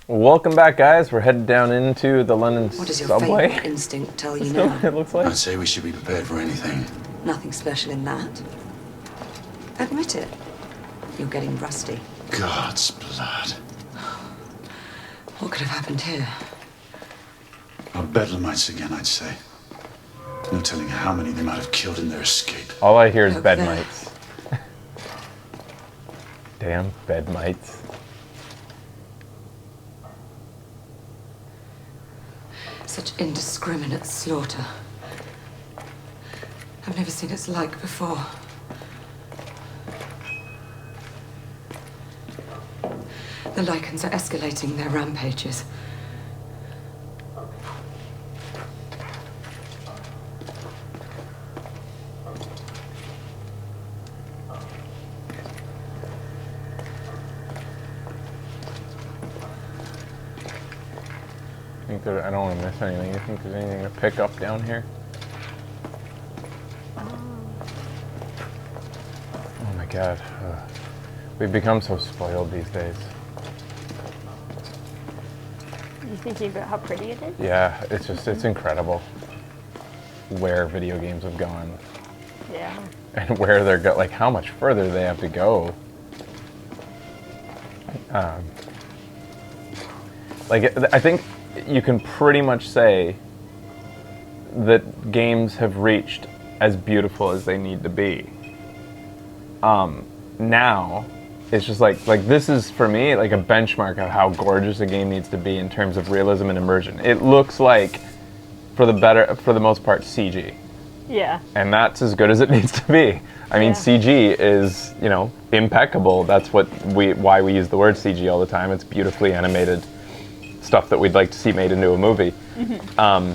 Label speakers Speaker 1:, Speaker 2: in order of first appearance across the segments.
Speaker 1: Welcome back, guys. We're headed down into the London
Speaker 2: What does your
Speaker 1: subway.
Speaker 2: favorite instinct tell you
Speaker 1: That's
Speaker 2: now?
Speaker 1: what it looks like.
Speaker 3: I'd say we should be prepared for anything.
Speaker 2: Nothing special in that. Admit it. You're getting rusty.
Speaker 3: God's blood.
Speaker 2: What could have happened here?
Speaker 3: Our bedlamites again, I'd say. No telling how many they might have killed in their escape.
Speaker 1: All I hear is
Speaker 2: Look
Speaker 1: bed
Speaker 2: there.
Speaker 1: mites. Damn bed mites.
Speaker 2: Such indiscriminate slaughter. I've never seen its like before. The Lycans are escalating their rampages.
Speaker 1: I don't want to miss anything. You think there's anything to pick up down here? Oh my god. We've become so spoiled these days.
Speaker 4: You thinking about how pretty it is?
Speaker 1: Yeah, it's incredible where video games have gone
Speaker 4: Yeah.
Speaker 1: and where they're like how much further they have to go. I think you can pretty much say that games have reached as beautiful as they need to be. Now, it's just like this is for me like a benchmark of how gorgeous a game needs to be in terms of realism and immersion. It looks like, for the most part, CG,
Speaker 4: Yeah.
Speaker 1: and that's as good as it needs to be. I mean,
Speaker 4: Yeah.
Speaker 1: CG is impeccable. That's why we use the word CG all the time. It's beautifully animated stuff that we'd like to see made into a movie.
Speaker 4: Mm-hmm.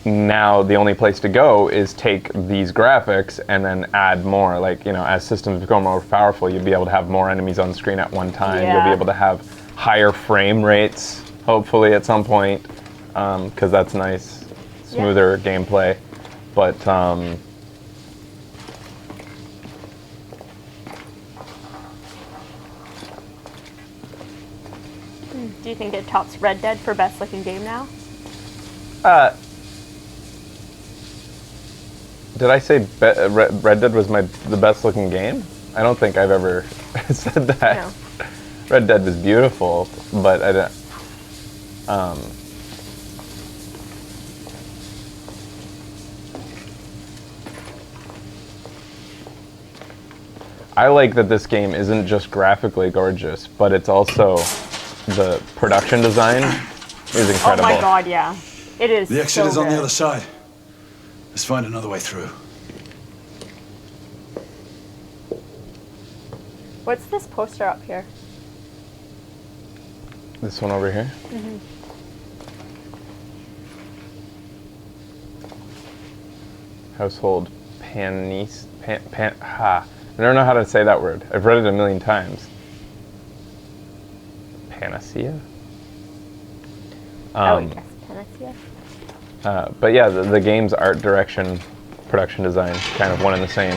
Speaker 1: Now the only place to go is take these graphics and then add more. Like, as systems become more powerful, you'll be able to have more enemies on screen at one time.
Speaker 4: Yeah.
Speaker 1: You'll be able to have higher frame rates, hopefully at some point, because that's nice, smoother gameplay. But
Speaker 4: Do you think it tops Red Dead for best looking game now?
Speaker 1: did I say Red Dead was the best looking game? I don't think I've ever said that.
Speaker 4: No.
Speaker 1: Red Dead was beautiful, but I don't. I like that this game isn't just graphically gorgeous, but it's also the production design is incredible.
Speaker 4: Oh my god, yeah. It is.
Speaker 3: The exit
Speaker 4: so
Speaker 3: is on the
Speaker 4: good.
Speaker 3: other side. Let's find another way through.
Speaker 4: What's this poster up here?
Speaker 1: This one over here.
Speaker 4: Mm-hmm.
Speaker 1: Household I don't know how to say that word. I've read it a million times. Panacea?
Speaker 4: Yes, Panacea.
Speaker 1: But yeah, the game's art direction, production design, kind of one and the same,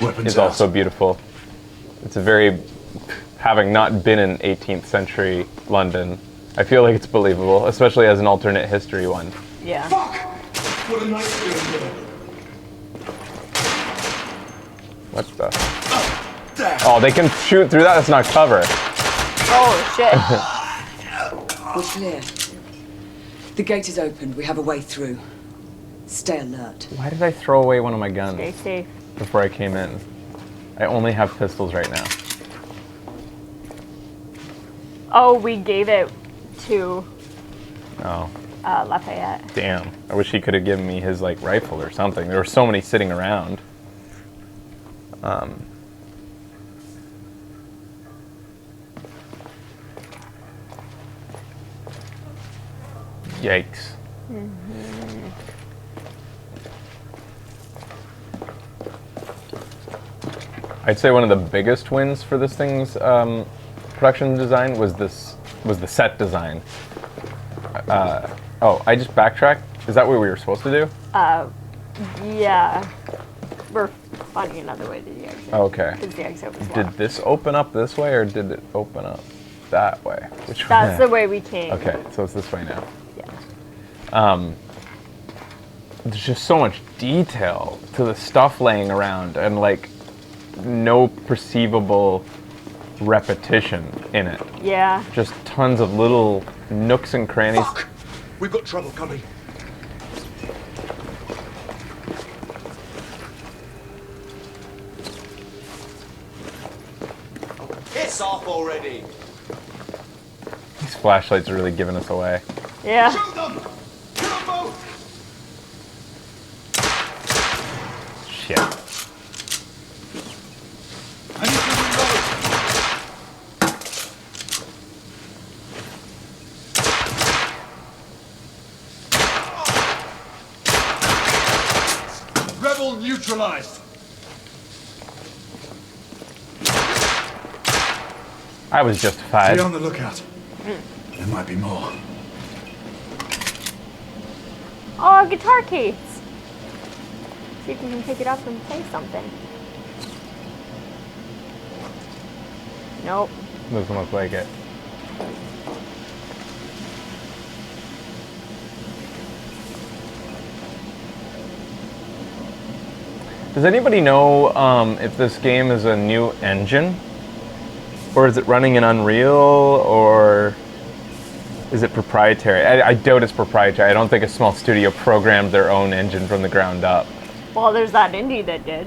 Speaker 3: Weapons
Speaker 1: is
Speaker 3: out.
Speaker 1: also beautiful. It's a very, having not been in 18th century London, I feel like it's believable, especially as an alternate history one.
Speaker 4: Yeah.
Speaker 3: Fuck! What a nice feeling.
Speaker 1: What the?
Speaker 3: There!
Speaker 1: Oh, they can shoot through that? That's not cover.
Speaker 4: Oh shit.
Speaker 2: We're clear. The gate is opened. We have a way through. Stay alert.
Speaker 1: Why did I throw away one of my guns
Speaker 4: Stay safe.
Speaker 1: before I came in? I only have pistols right now.
Speaker 4: Oh, we gave it to
Speaker 1: Oh,
Speaker 4: Lafayette.
Speaker 1: damn. I wish he could have given me his, rifle or something. There were so many sitting around. Yikes. I'd say one of the biggest wins for this thing's production design was the set design. Oh, I just backtracked. Is that what we were supposed to do?
Speaker 4: Yeah. We're finding another way to the exit.
Speaker 1: Okay.
Speaker 4: Because the exit was
Speaker 1: Did
Speaker 4: locked.
Speaker 1: this open up this way, or did it open up? that way. Which
Speaker 4: That's the way we came.
Speaker 1: Okay, so it's this way now.
Speaker 4: Yeah.
Speaker 1: There's just so much detail to the stuff laying around, and like no perceivable repetition in it.
Speaker 4: Yeah.
Speaker 1: Just tons of little nooks and crannies.
Speaker 5: Fuck! We've got trouble coming. Piss off already!
Speaker 1: These flashlights are really giving us away.
Speaker 4: Yeah.
Speaker 5: Shoot them! Kill them both!
Speaker 1: Shit.
Speaker 5: I need to reload! Rebel neutralized!
Speaker 1: I was justified.
Speaker 3: Be on the lookout. There might be more.
Speaker 4: Oh, guitar case. See if you can pick it up and play something. Nope.
Speaker 1: Doesn't look like it. Does anybody know if this game is a new engine? Or is it running in Unreal? Or is it proprietary? I doubt it's proprietary. I don't think a small studio programmed their own engine from the ground up.
Speaker 4: Well, there's that indie that did.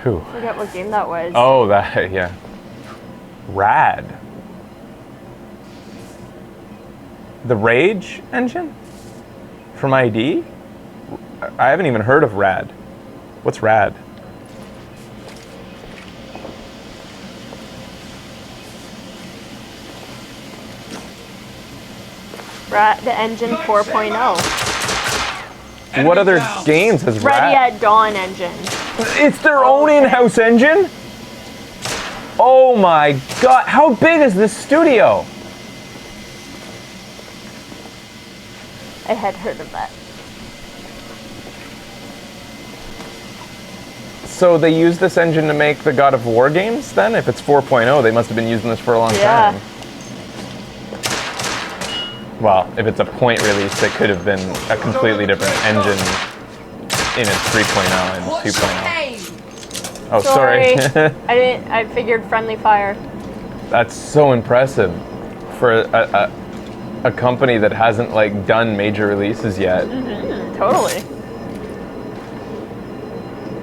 Speaker 1: Who?
Speaker 4: Forget what game that was.
Speaker 1: Oh, that, yeah. Rad. The Rage engine? From ID? I haven't even heard of Rad. What's Rad?
Speaker 4: The Engine 4.0.
Speaker 1: What other games has
Speaker 4: Ready
Speaker 1: Rad?
Speaker 4: at Dawn engine.
Speaker 1: It's their own in-house engine? Oh my god, how big is this studio?
Speaker 4: I had heard of that.
Speaker 1: So they use this engine to make the God of War games then? If it's 4.0, they must have been using this for a long
Speaker 4: Yeah.
Speaker 1: time. Well, if it's a point release, it could have been a completely different engine in its 3.0 and 2.0. Oh, sorry.
Speaker 4: I figured friendly fire.
Speaker 1: That's so impressive for a company that hasn't like done major releases yet.
Speaker 4: Totally.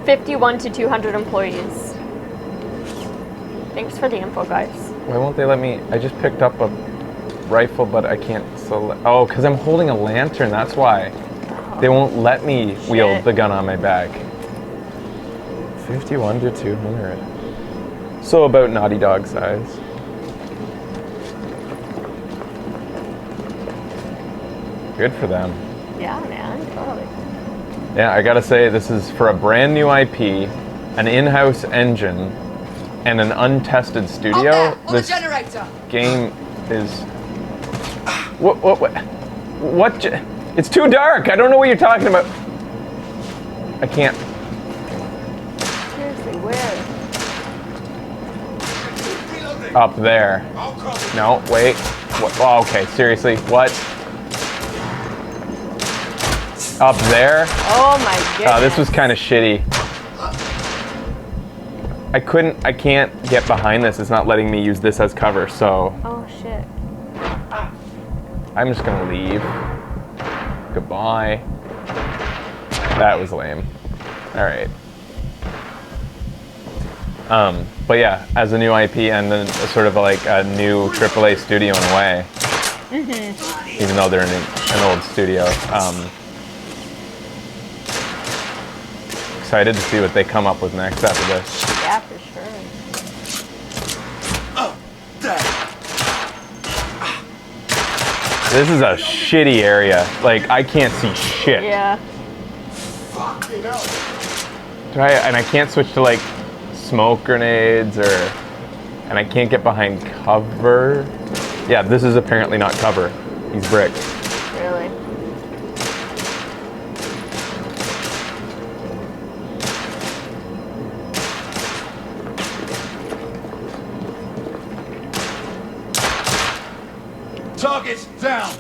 Speaker 4: 51 to 200 employees. Thanks for the info, guys.
Speaker 1: Why won't they let me? I just picked up a rifle, but I can't select. Oh, because I'm holding a lantern. That's why. They won't let me wield the gun on my back. 51 to 200. So about Naughty Dog size. Good for them.
Speaker 4: Yeah, man, totally.
Speaker 1: Yeah, I gotta say, this is for a brand new IP, an in-house engine, and an untested studio.
Speaker 2: On the
Speaker 1: This
Speaker 2: generator.
Speaker 1: game is. What? It's too dark. I don't know what you're talking about. I can't.
Speaker 4: Seriously, where?
Speaker 1: Up there. No, wait. What? Oh, okay, seriously, what? Up there?
Speaker 4: Oh my goodness.
Speaker 1: This was kind of shitty. I can't get behind this. It's not letting me use this as cover, so
Speaker 4: Oh shit.
Speaker 1: I'm just gonna leave. Goodbye. That was lame. Alright. But yeah, as a new IP and then sort of like a new AAA studio in a way. Even though they're in an old studio. Excited to see what they come up with next after this.
Speaker 4: Yeah, for sure.
Speaker 1: This is a shitty area. Like, I can't see shit.
Speaker 4: Yeah.
Speaker 1: And I can't switch to like smoke grenades and I can't get behind cover. Yeah, this is apparently not cover. These bricks.
Speaker 4: Really.
Speaker 5: Target down.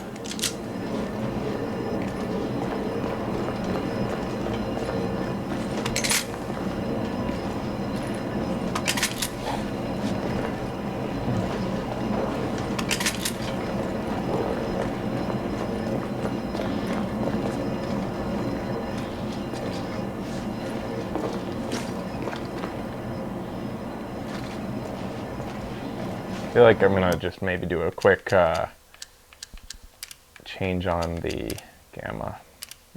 Speaker 1: I feel like I'm gonna just maybe do a quick change on the gamma.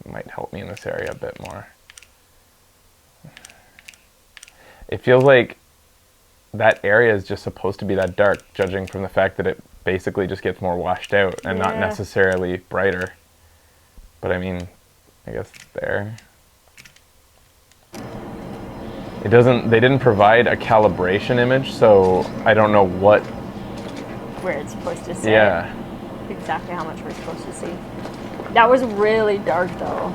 Speaker 1: It might help me in this area a bit more. It feels like that area is just supposed to be that dark, judging from the fact that it basically just gets more washed out and not necessarily brighter. But I mean, I guess there. It doesn't, they didn't provide a calibration image, so I don't know what.
Speaker 4: Where it's supposed to say.
Speaker 1: Yeah.
Speaker 4: Exactly how much we're supposed to see. That was really dark though.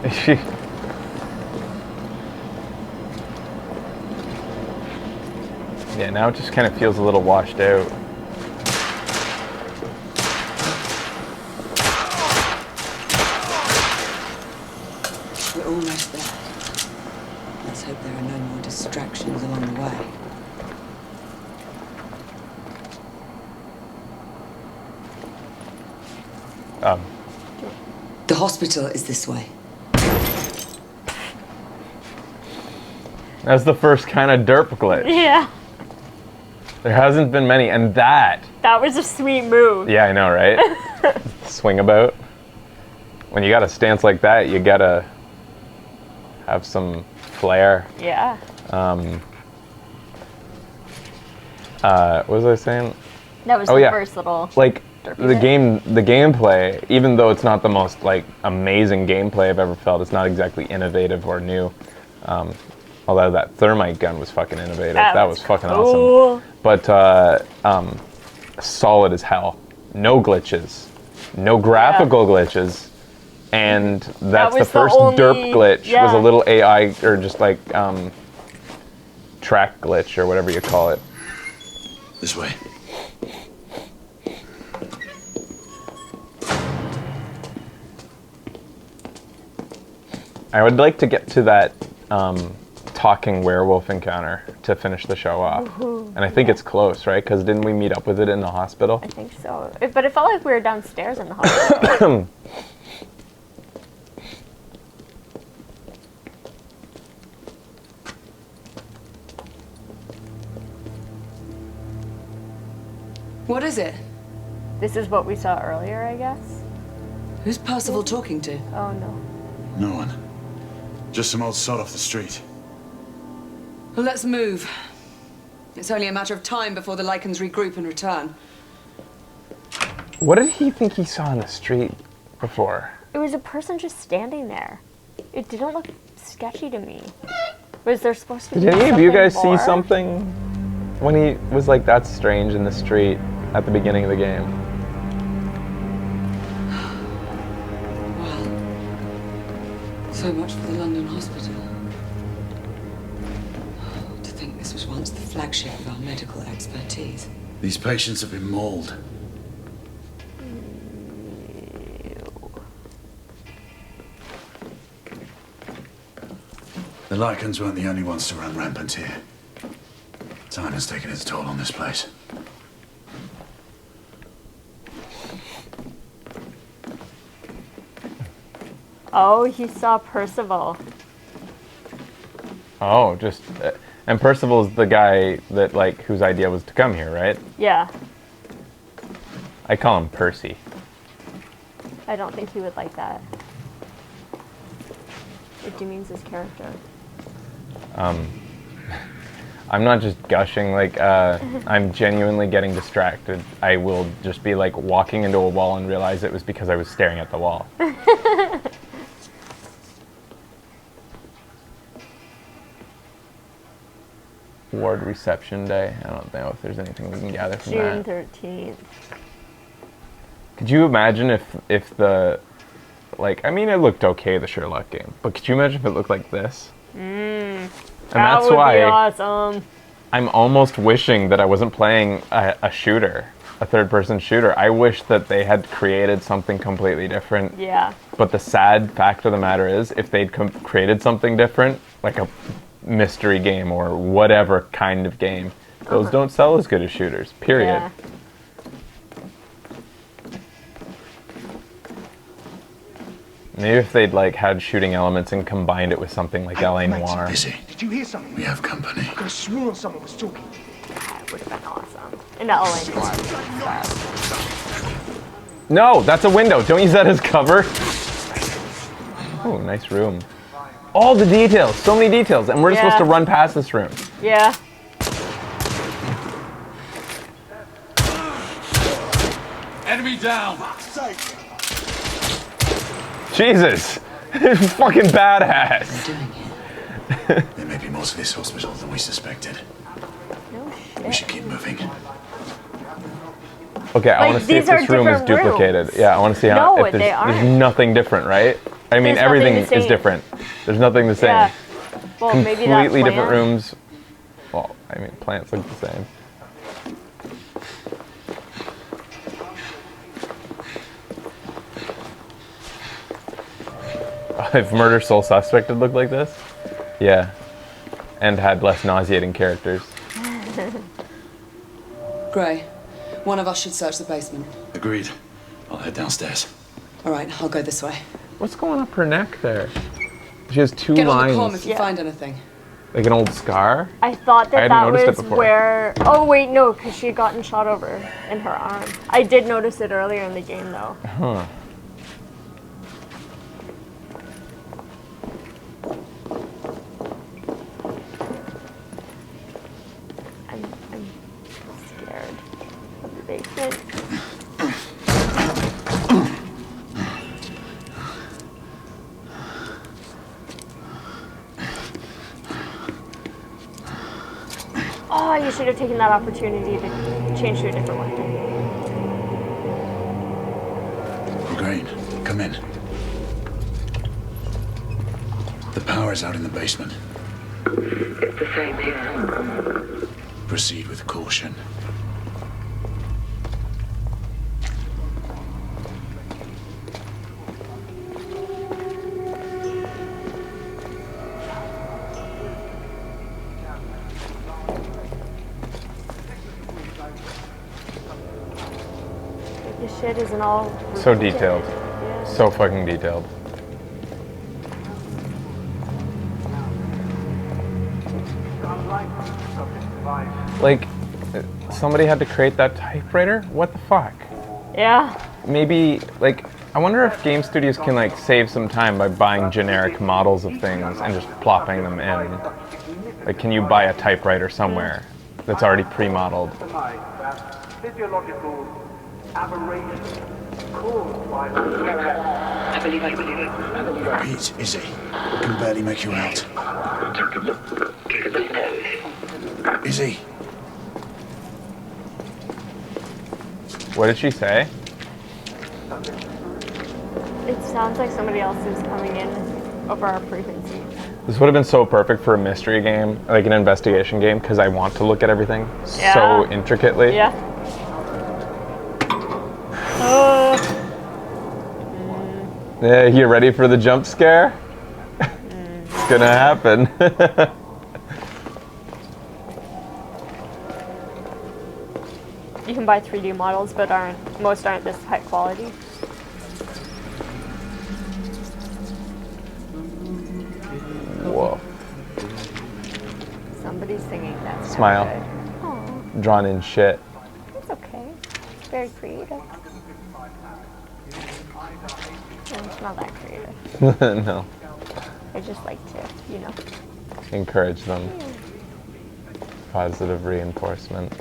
Speaker 1: Yeah, now it just kind of feels a little washed out.
Speaker 2: We're almost there. Let's hope there are no more distractions along the way. The hospital is this way.
Speaker 1: That's the first kind of derp glitch.
Speaker 4: Yeah.
Speaker 1: There hasn't been many, and that.
Speaker 4: That was a sweet move.
Speaker 1: Yeah, I know, right? Swing about. When you got a stance like that, you gotta have some flair.
Speaker 4: Yeah.
Speaker 1: What was I saying?
Speaker 4: That was
Speaker 1: Oh,
Speaker 4: the
Speaker 1: yeah.
Speaker 4: first little.
Speaker 1: Like
Speaker 4: derpy
Speaker 1: the
Speaker 4: bit.
Speaker 1: gameplay, even though it's not the most like amazing gameplay I've ever felt, it's not exactly innovative or new. Although that thermite gun was fucking innovative. That was fucking
Speaker 4: cool.
Speaker 1: awesome. But solid as hell. No glitches. No graphical glitches. And that's the
Speaker 4: was the
Speaker 1: first
Speaker 4: only-
Speaker 1: derp glitch was
Speaker 4: yeah.
Speaker 1: a little AI or just like track glitch or whatever you call it.
Speaker 3: This way.
Speaker 1: I would like to get to that talking werewolf encounter to finish the show off. And I think it's close, right? Because didn't we meet up with it in the hospital?
Speaker 4: I think so. But it felt like we were downstairs in the hospital.
Speaker 2: What is it?
Speaker 4: This is what we saw earlier, I guess.
Speaker 2: Who's Percival talking to?
Speaker 4: Oh no.
Speaker 3: No one. Just some old sod off the street.
Speaker 2: Well, let's move. It's only a matter of time before the Lycans regroup and return.
Speaker 1: What did he think he saw in the street before?
Speaker 4: It was a person just standing there. It didn't look sketchy to me. Was there supposed to be
Speaker 1: Did any of you guys
Speaker 4: more?
Speaker 1: see something when he was like, that's strange in the street at the beginning of the game?
Speaker 2: Well, so much for the London hospital. To think this was once the flagship of our medical expertise.
Speaker 3: These patients have been mauled. The Lycans weren't the only ones to run rampant here. Time has taken its toll on this place.
Speaker 4: Oh, he saw Percival.
Speaker 1: Oh, just and Percival's the guy that like whose idea was to come here, right?
Speaker 4: Yeah.
Speaker 1: I call him Percy.
Speaker 4: I don't think he would like that. It demeans his character.
Speaker 1: I'm not just gushing, like, I'm genuinely getting distracted. I will just be, like, walking into a wall and realize it was because I was staring at the wall. Ward reception day. I don't know if there's anything we can gather from
Speaker 4: June
Speaker 1: that.
Speaker 4: 13th.
Speaker 1: Could you imagine if the, like, I mean, it looked okay, the Sherlock game, but could you imagine if it looked like this? And
Speaker 4: That
Speaker 1: that's
Speaker 4: would
Speaker 1: why
Speaker 4: be awesome.
Speaker 1: I'm almost wishing that I wasn't playing a shooter, a third-person shooter. I wish that they had created something completely different.
Speaker 4: Yeah.
Speaker 1: But the sad fact of the matter is, if they'd created something different, like a mystery game or whatever kind of game, those don't sell as good as shooters, period.
Speaker 4: Yeah.
Speaker 1: Maybe if they'd like had shooting elements and combined it with something like LA Noire.
Speaker 3: Busy.
Speaker 5: Did you hear something?
Speaker 3: We have company.
Speaker 5: I could have sworn someone was talking.
Speaker 4: That would have been awesome. In the LA Noire style.
Speaker 1: No, that's a window. Don't use that as cover. Oh, nice room. All the details, so many details, and we're just supposed to run past this room.
Speaker 4: Yeah.
Speaker 5: Enemy down.
Speaker 1: Jesus, fucking badass.
Speaker 2: Doing it.
Speaker 3: There may be more to this hospital than we suspected.
Speaker 4: No
Speaker 3: We
Speaker 4: shit.
Speaker 3: should keep moving.
Speaker 1: Okay, I
Speaker 4: Like,
Speaker 1: want to see if
Speaker 4: these are
Speaker 1: this room is
Speaker 4: different
Speaker 1: duplicated.
Speaker 4: rooms.
Speaker 1: Yeah, I want to see how.
Speaker 4: No,
Speaker 1: if
Speaker 4: they
Speaker 1: there's
Speaker 4: aren't.
Speaker 1: nothing different, right? I mean,
Speaker 4: There's nothing
Speaker 1: everything
Speaker 4: the
Speaker 1: is
Speaker 4: same.
Speaker 1: different. There's nothing the same.
Speaker 4: Yeah. Well, maybe that
Speaker 1: Completely different
Speaker 4: plant-
Speaker 1: rooms. Well, I mean, plants look the same. If Murder Soul Suspect had looked like this, yeah, and had less nauseating characters.
Speaker 2: Gray, one of us should search the basement.
Speaker 3: Agreed. I'll head downstairs.
Speaker 2: All right, I'll go this way.
Speaker 1: What's going up her neck there? She has two
Speaker 2: Get on
Speaker 1: lines,
Speaker 2: the comm if you
Speaker 4: Yeah.
Speaker 2: find anything.
Speaker 1: like an old scar.
Speaker 4: I thought
Speaker 1: I
Speaker 4: that
Speaker 1: hadn't
Speaker 4: that
Speaker 1: noticed it
Speaker 4: was
Speaker 1: before.
Speaker 4: where. Oh wait, no, because she had gotten shot over in her arm. I did notice it earlier in the game though.
Speaker 1: Huh.
Speaker 4: I'm scared of the basement. Oh, you should have taken that opportunity to change to a different weapon.
Speaker 3: Grain, come in. The power's out in the basement.
Speaker 6: It's the same here.
Speaker 3: Proceed with caution.
Speaker 4: This shit isn't all
Speaker 1: So
Speaker 4: repeated.
Speaker 1: detailed.
Speaker 4: Yeah.
Speaker 1: So fucking detailed. Like, somebody had to create that typewriter? What the fuck?
Speaker 4: Yeah.
Speaker 1: Maybe, like, I wonder if game studios can, like, save some time by buying generic models of things and just plopping them in. Like, can you buy a typewriter somewhere that's already pre-modeled?
Speaker 6: Physiological aberration caused by I believe it.
Speaker 3: Pete, Izzy, I can barely make you out.
Speaker 6: Take a look.
Speaker 3: Izzy,
Speaker 1: What did she say?
Speaker 4: It sounds like somebody else is coming in over our frequency.
Speaker 1: This would have been so perfect for a mystery game, like an investigation game, because I want to look at everything
Speaker 4: Yeah.
Speaker 1: so intricately.
Speaker 4: Yeah.
Speaker 1: Yeah, you ready for the jump scare? It's gonna happen.
Speaker 4: You can buy 3D models, but most aren't this high quality.
Speaker 1: Whoa.
Speaker 4: Somebody's singing that.
Speaker 1: Smile.
Speaker 4: Oh,
Speaker 1: Drawn in shit.
Speaker 4: it's okay. It's very creative. No, it's not that creative.
Speaker 1: No.
Speaker 4: I just like to, you know.
Speaker 1: Encourage them. Positive reinforcement.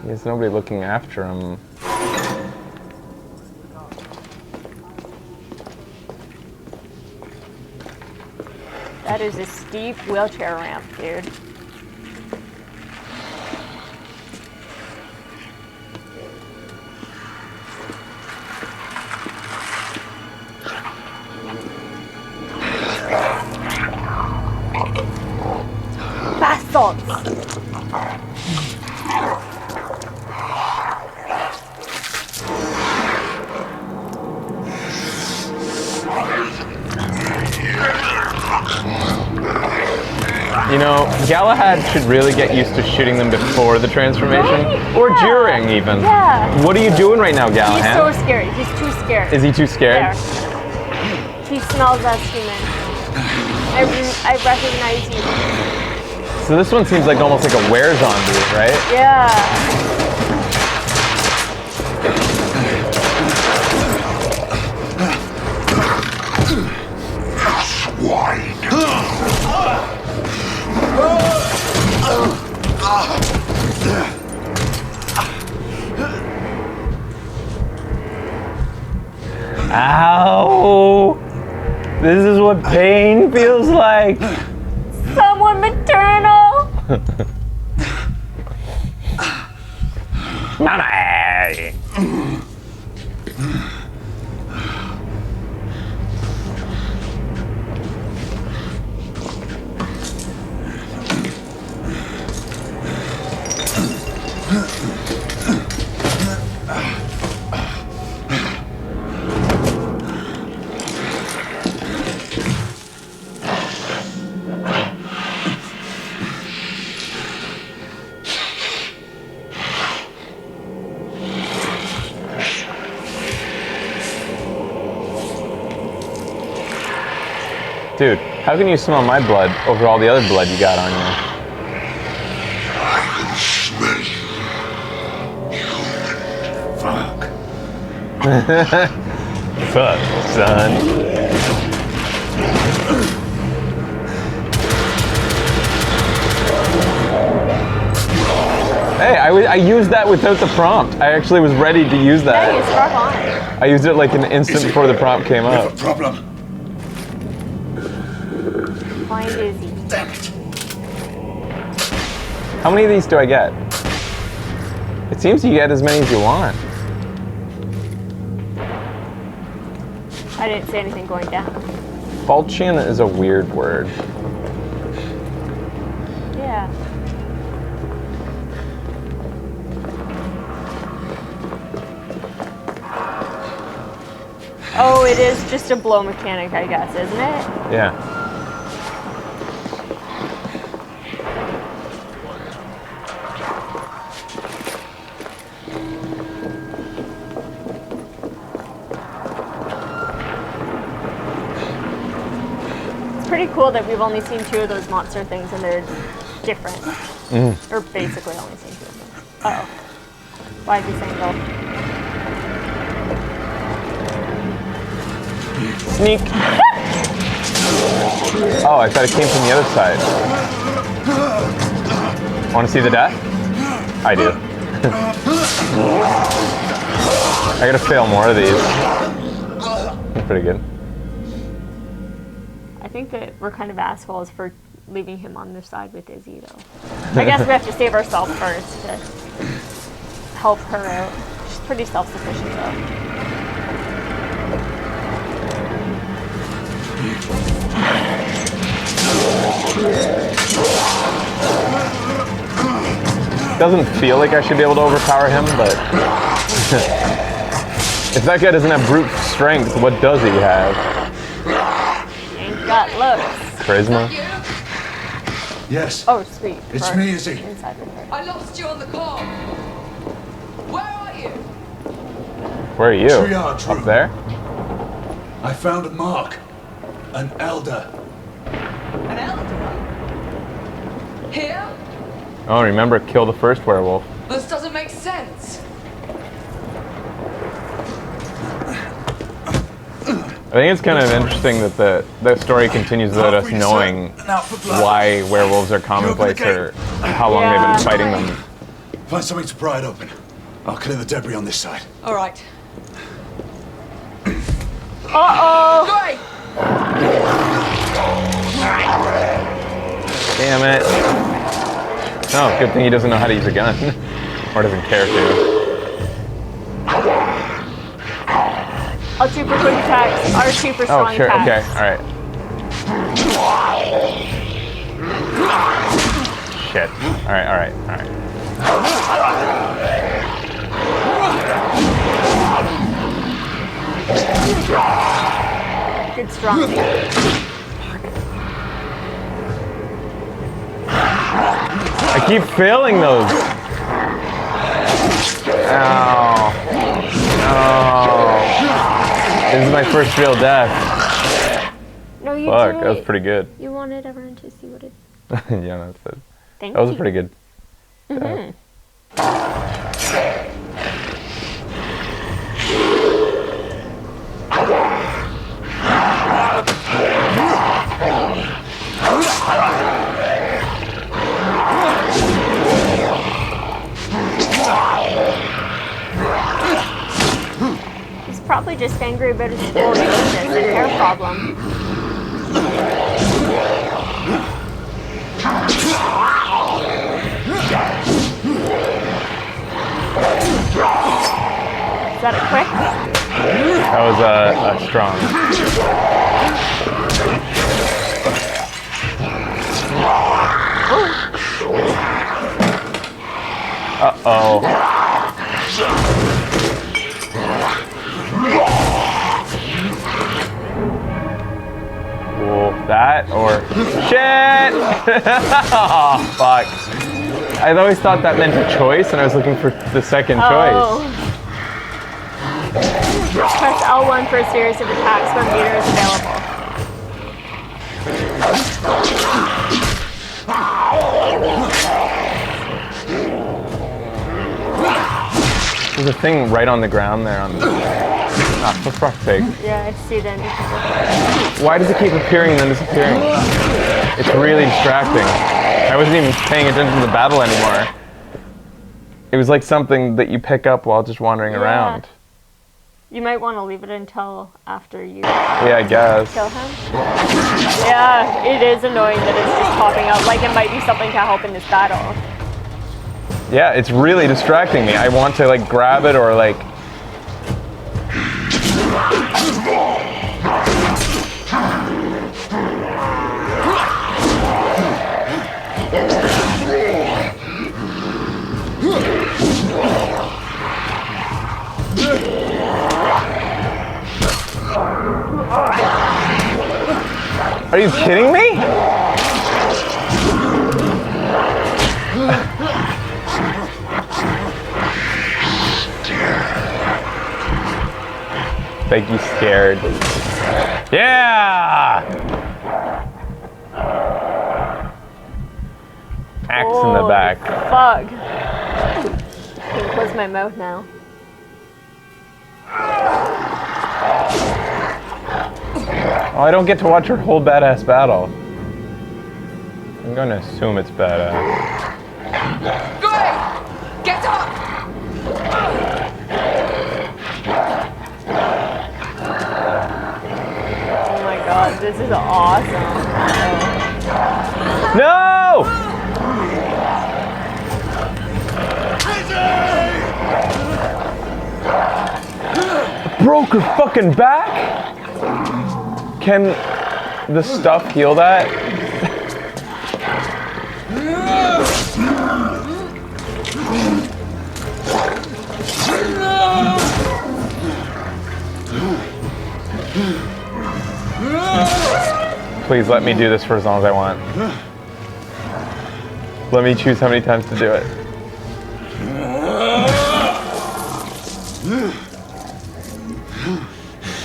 Speaker 1: There's nobody looking after him.
Speaker 4: That is a steep wheelchair ramp, dude. salts.
Speaker 1: You know, Galahad should really get used to shooting them before the transformation.
Speaker 4: Right?
Speaker 1: Or
Speaker 4: Yeah.
Speaker 1: during, even.
Speaker 4: Yeah.
Speaker 1: What are you doing right now,
Speaker 4: He's
Speaker 1: Galahad?
Speaker 4: so scared. He's too scared.
Speaker 1: Is he too scared?
Speaker 4: There. He smells us human. I recognize you.
Speaker 1: So this one seems like almost like a were zombie, right?
Speaker 4: Yeah.
Speaker 1: Ow! This is what pain feels like.
Speaker 4: Someone maternal.
Speaker 1: Mama! Dude, how can you smell my blood over all the other blood you got on you?
Speaker 3: I can smell you. Fuck.
Speaker 1: Fuck, son. Hey, I used that without the prompt. I actually was ready to use
Speaker 4: Yeah, you
Speaker 1: that.
Speaker 4: struck on it.
Speaker 1: I used it like an instant before the prompt came
Speaker 3: We have
Speaker 1: up.
Speaker 3: a problem.
Speaker 4: Find Izzy.
Speaker 3: Damn it.
Speaker 1: How many of these do I get? It seems you get as many as you want.
Speaker 4: I didn't say anything going down.
Speaker 1: Falchion is a weird word.
Speaker 4: Yeah. Oh, it is just a blow mechanic, I guess, isn't it?
Speaker 1: Yeah.
Speaker 4: It's pretty cool that we've only seen 2 of those monster things and they're different. Or basically only seen 2 of them. Uh-oh. Why is he saying go?
Speaker 1: Sneak. Oh, I thought it came from the other side. Want to see the death? I do. I gotta fail more of these. That's pretty good.
Speaker 4: I think that we're kind of assholes for leaving him on their side with Izzy, though. I guess we have to save ourselves first to help her out. She's pretty self-sufficient, though.
Speaker 1: Doesn't feel like I should be able to overpower him, but if that guy doesn't have brute strength, what does he have?
Speaker 4: Ain't got looks.
Speaker 1: Charisma?
Speaker 3: Yes.
Speaker 4: Oh, sweet.
Speaker 3: It's
Speaker 4: For
Speaker 3: me, Izzy.
Speaker 4: Inside with her.
Speaker 2: I lost you on the call. Where are you?
Speaker 1: Where are you?
Speaker 3: Triage room.
Speaker 1: Up there?
Speaker 3: I found a mark. An elder.
Speaker 2: An elder? Here?
Speaker 1: Oh, remember, kill the first werewolf.
Speaker 2: This doesn't make sense.
Speaker 1: I think it's kind of interesting that the story continues without us knowing why werewolves are commonplace or how long they've been fighting them.
Speaker 3: Find something to pry it open. I'll clear the debris on this side.
Speaker 2: All right.
Speaker 4: Uh-oh!
Speaker 2: Great.
Speaker 1: Damn it. Oh, good thing he doesn't know how to use a gun. Or doesn't care to.
Speaker 4: I'll 2 for quick attacks. Our 2 for strong
Speaker 1: Oh, sure, okay,
Speaker 4: attacks.
Speaker 1: alright. shit. Alright, alright, alright.
Speaker 4: Good strong.
Speaker 1: I keep failing those. Ow. Oh. This is my first real death.
Speaker 4: No, you
Speaker 1: Fuck,
Speaker 4: did
Speaker 1: that was
Speaker 4: it.
Speaker 1: pretty good.
Speaker 4: You wanted everyone to see what it.
Speaker 1: Yeah, that's it.
Speaker 4: Thank
Speaker 1: That was
Speaker 4: you.
Speaker 1: pretty good.
Speaker 4: Mhm. He's probably just angry about his scoliosis and hair problem. Is that a quick?
Speaker 1: That was strong. Uh-oh. Whoa, that or shit! Oh, fuck. I always thought that meant a choice, and I was looking for the second choice.
Speaker 4: Press L1 for a series of attacks when meter is available.
Speaker 1: There's a thing right on the ground there. For fuck's sake.
Speaker 4: Yeah, I see then.
Speaker 1: Why does it keep appearing and then disappearing? It's really distracting. I wasn't even paying attention to the battle anymore. It was like something that you pick up while just wandering around.
Speaker 4: You might want to leave it until after you
Speaker 1: Yeah, I guess.
Speaker 4: kill him. Yeah, it is annoying that it's just popping up. Like it might be something to help in this battle.
Speaker 1: Yeah, it's really distracting me. I want to like grab it or like... Are you kidding me? Like you scared. Yeah! Axe in the
Speaker 4: Holy
Speaker 1: back.
Speaker 4: Fuck. I can close my mouth now.
Speaker 1: Oh, I don't get to watch her whole badass battle. I'm gonna assume it's badass.
Speaker 2: Good! Get up!
Speaker 4: Oh my god, this is awesome.
Speaker 1: No! Broke her fucking back? Can the stuff heal that? Please let me do this for as long as I want. Let me choose how many times to do it.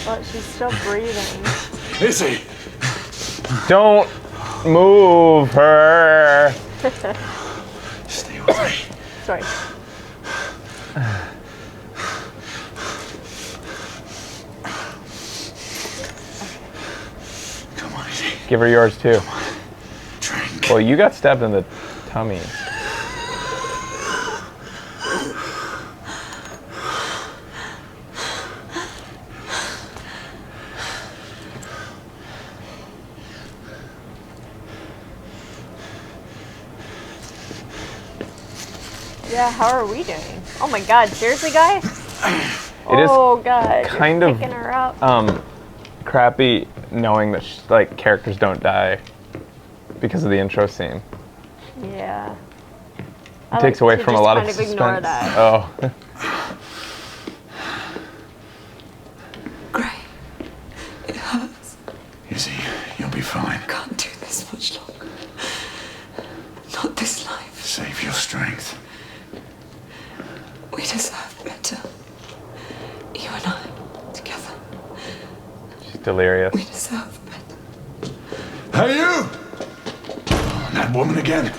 Speaker 4: But she's still breathing.
Speaker 3: Izzy!
Speaker 1: Don't move her.
Speaker 3: Stay with me.
Speaker 4: Sorry.
Speaker 3: Come on, Izzy.
Speaker 1: Give her yours too.
Speaker 3: Drink.
Speaker 1: Well, you got stabbed in the tummy.
Speaker 4: Yeah, how are we doing? Oh my god, seriously, guys?
Speaker 1: It is
Speaker 4: Oh god,
Speaker 1: kind
Speaker 4: you're
Speaker 1: of
Speaker 4: picking her up.
Speaker 1: crappy knowing that like characters don't die because of the intro scene.
Speaker 4: Yeah.
Speaker 1: It takes away from a lot of
Speaker 4: kind
Speaker 1: suspense.
Speaker 4: ignore that.
Speaker 1: Oh.
Speaker 2: Gray, it hurts.
Speaker 3: Izzy, you'll be fine.
Speaker 2: I can't do this much longer. Not this life.
Speaker 3: Save your strength.
Speaker 2: We deserve better. You and I, together.
Speaker 1: She's delirious.
Speaker 2: We deserve better.
Speaker 3: Hey, you! That woman again.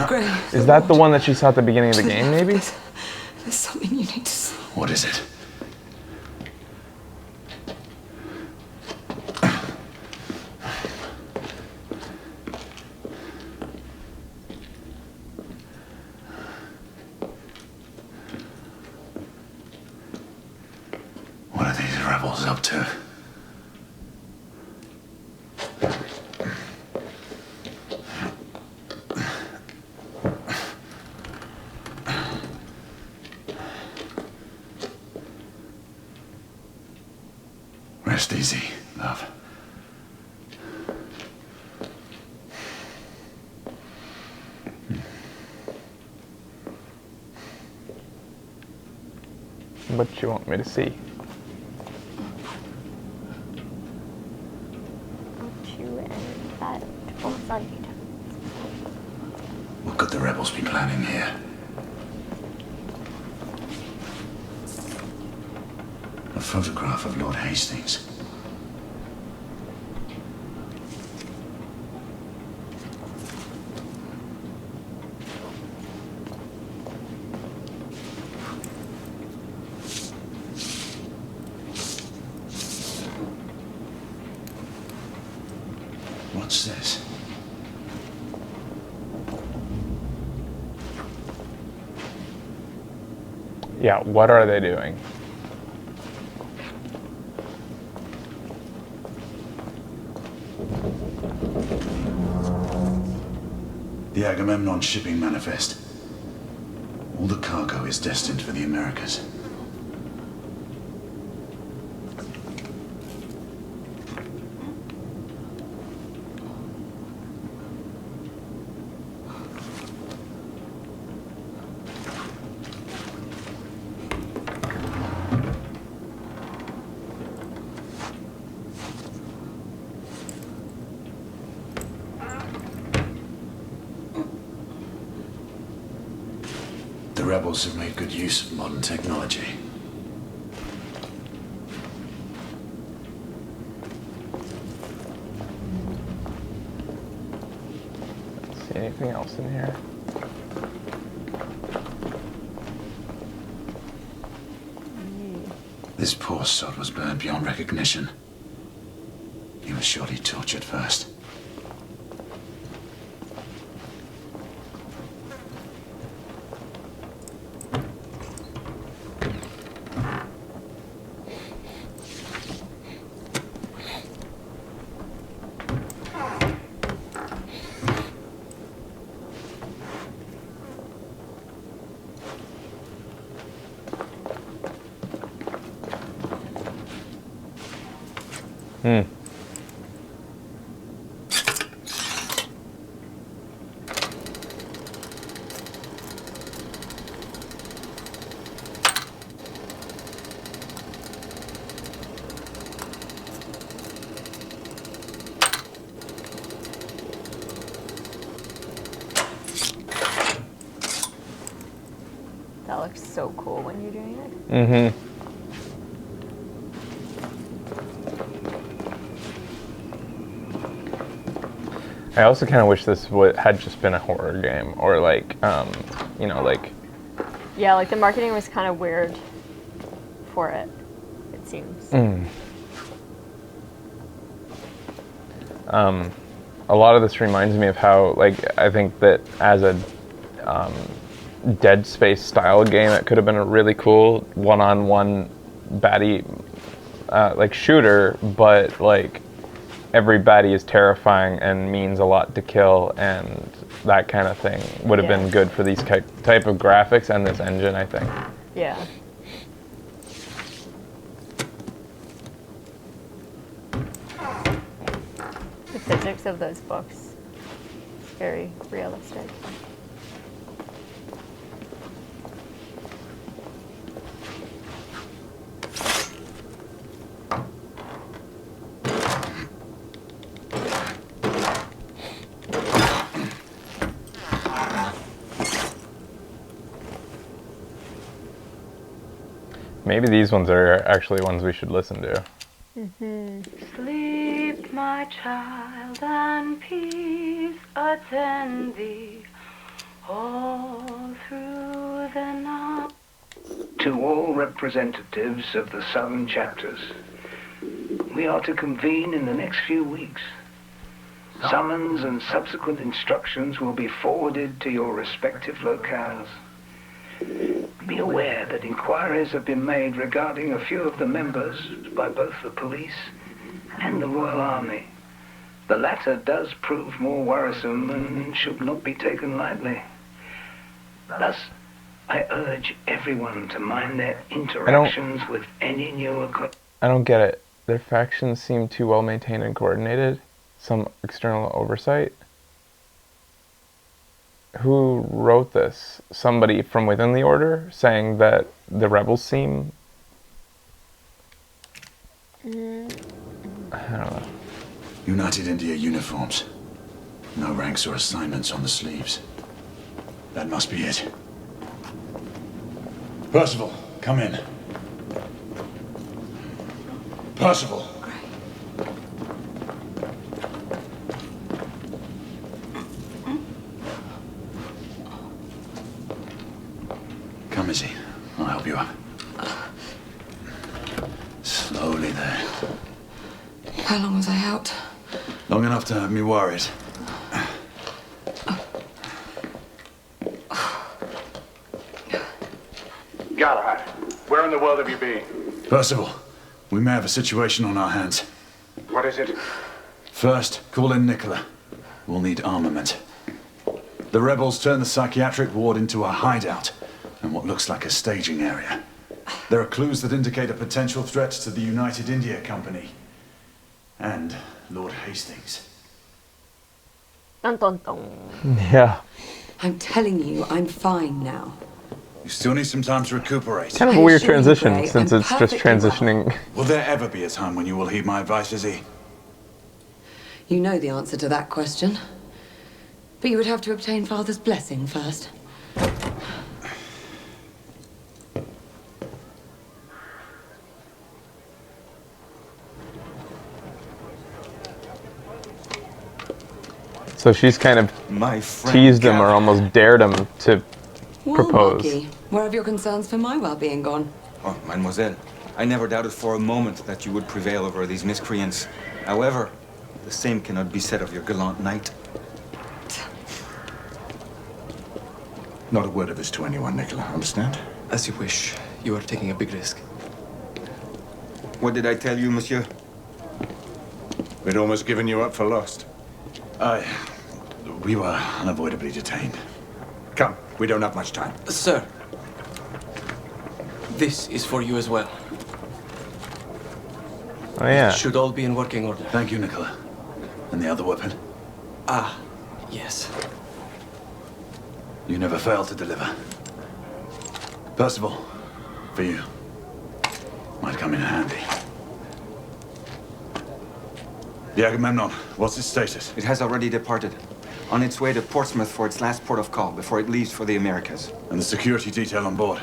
Speaker 2: Gray.
Speaker 1: Is that the one that she saw at the beginning of the game, maybe?
Speaker 2: There's something you need to see.
Speaker 3: What is it? What are these rebels up to? Rest easy, love.
Speaker 1: What you want me to see?
Speaker 4: You and that both on you.
Speaker 3: What could the rebels be planning here? A photograph of Lord Hastings. What's this?
Speaker 1: Yeah, what are they doing?
Speaker 3: The Agamemnon shipping manifest. All the cargo is destined for the Americas. The rebels have made good use of modern technology.
Speaker 1: See anything else in here?
Speaker 3: This poor sod was burned beyond recognition. He was surely tortured first.
Speaker 4: That looks so cool when you're doing it.
Speaker 1: Mm-hmm. I also kind of wish this had just been a horror game, or like, you know, like.
Speaker 4: Yeah, like the marketing was kind of weird for it, it seems.
Speaker 1: A lot of this reminds me of how, like, I think that as a Dead Space style game, it could have been a really cool one-on-one baddie, like, shooter, but, like, every baddie is terrifying and means a lot to kill, and that kind of thing would have been good for these type of graphics and this engine, I think.
Speaker 4: Yeah. The physics of those books very realistic.
Speaker 1: Maybe these ones are actually ones we should listen to.
Speaker 7: Sleep, my child, and peace attend thee all through the night.
Speaker 8: To all representatives of the southern chapters, we are to convene in the next few weeks. Summons and subsequent instructions will be forwarded to your respective locales. Be aware that inquiries have been made regarding a few of the members by both the police and the Royal Army. The latter does prove more worrisome and should not be taken lightly. Thus, I urge everyone to mind their interactions with any new
Speaker 1: I don't get it. Their factions seem too well maintained and coordinated. Some external oversight. Who wrote this? Somebody from within the order saying that the rebels seem... I don't know.
Speaker 3: United India uniforms. No ranks or assignments on the sleeves. That must be it. Percival, come in. Percival! Come, Izzy. I'll help you up. Slowly there.
Speaker 2: How long was I out?
Speaker 3: Long enough to have me worried.
Speaker 5: Galahad, where in the world have you been?
Speaker 3: Percival, we may have a situation on our hands.
Speaker 5: What is it?
Speaker 3: First, call in Nicola. We'll need armament. The rebels turned the psychiatric ward into a hideout and what looks like a staging area. There are clues that indicate a potential threat to the United India Company and Lord Hastings.
Speaker 4: Dun dun dun.
Speaker 1: Yeah.
Speaker 2: I'm telling you, I'm fine now.
Speaker 3: You still need some time to recuperate.
Speaker 1: Kind of a
Speaker 2: I
Speaker 1: weird
Speaker 2: assure you,
Speaker 1: transition
Speaker 2: Gray,
Speaker 1: since
Speaker 2: I'm
Speaker 1: it's just
Speaker 2: perfectly well.
Speaker 1: transitioning.
Speaker 3: Will there ever be a time when you will heed my advice, Izzy?
Speaker 2: You know the answer to that question. But you would have to obtain Father's blessing first.
Speaker 1: So she's kind of
Speaker 9: My friend
Speaker 1: teased him or
Speaker 9: Galahad.
Speaker 1: almost dared him to
Speaker 2: Well,
Speaker 1: propose.
Speaker 2: Marky, where have your concerns for my well-being gone?
Speaker 9: Oh, mademoiselle, I never doubted for a moment that you would prevail over these miscreants. However, the same cannot be said of your gallant knight.
Speaker 3: Not a word of this to anyone, Nicola. Understand?
Speaker 10: As you wish. You are taking a big risk.
Speaker 9: What did I tell you, monsieur?
Speaker 5: We'd almost given you up for lost.
Speaker 3: We were unavoidably detained.
Speaker 5: Come, we don't have much time.
Speaker 10: Sir, this is for you as well.
Speaker 1: Oh yeah.
Speaker 10: Should all be in working order.
Speaker 3: Thank you, Nicola. And the other weapon?
Speaker 10: Ah, yes.
Speaker 3: You never fail to deliver. Percival, for you. Might come in handy. The Agamemnon, what's its status?
Speaker 9: It has already departed. On its way to Portsmouth for its last port of call before it leaves for the Americas.
Speaker 3: And the security detail on board?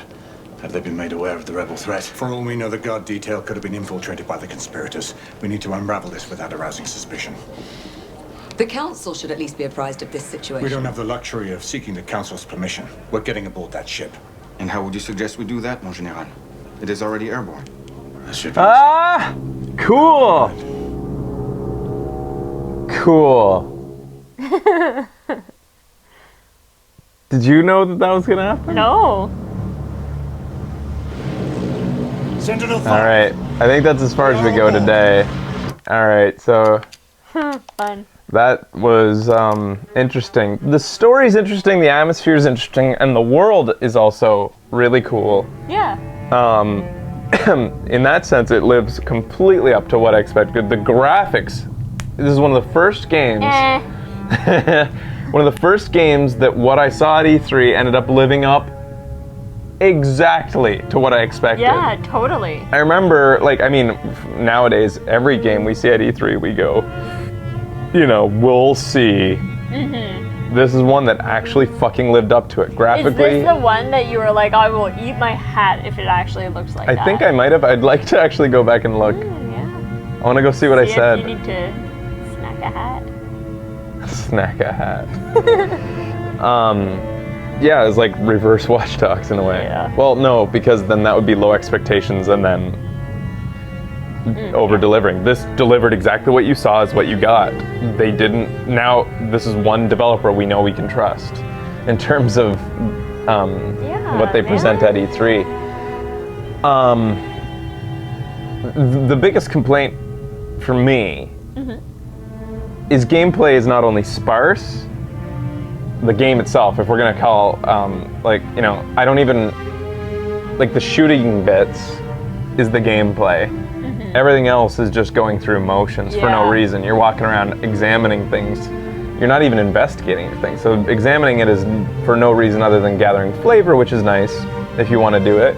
Speaker 3: Have they been made aware of the rebel threat?
Speaker 5: For all we know, the guard detail could have been infiltrated by the conspirators. We need to unravel this without arousing suspicion.
Speaker 2: The council should at least be apprised of this situation.
Speaker 5: We don't have the luxury of seeking the council's permission. We're getting aboard that ship.
Speaker 9: And how would you suggest we do that, mon général? It is already airborne.
Speaker 3: That should be
Speaker 1: Ah! Cool! Cool. Did you know that that was gonna happen?
Speaker 4: No.
Speaker 5: Sentinel
Speaker 1: All right. I think that's as far as we go today. All right. So
Speaker 4: Fun.
Speaker 1: that was interesting. The story's interesting. The atmosphere is interesting, and the world is also really cool.
Speaker 4: Yeah.
Speaker 1: In that sense, it lives completely up to what I expected. The graphics. This is one of the first games. One of the first games that what I saw at E3 ended up living up exactly to what I expected.
Speaker 4: Yeah, totally.
Speaker 1: I remember, like, I mean, nowadays, every game we see at E3, we go, you know, we'll see. This is one that actually fucking lived up to it. Graphically.
Speaker 4: Is this the one that you were like, I will eat my hat if it actually looks like that?
Speaker 1: I think I might have. I'd like to actually go back and look.
Speaker 4: Yeah.
Speaker 1: I want to go see what I said.
Speaker 4: You need to snack a hat.
Speaker 1: Snack a hat. Yeah, it's like reverse Watch Dogs in a way.
Speaker 4: Yeah.
Speaker 1: Well, no, because then that would be low expectations and then over-delivering. This delivered exactly what you saw is what you got. They didn't. Now, this is one developer we know we can trust in terms of what they present at E3. The biggest complaint for me is gameplay is not only sparse, the game itself, if we're gonna call, like, you know, I don't even, like, the shooting bits is the gameplay. Everything else is just going through motions for no reason. You're walking around examining things. You're not even investigating things. So examining it is for no reason other than gathering flavor, which is nice if you want to do it.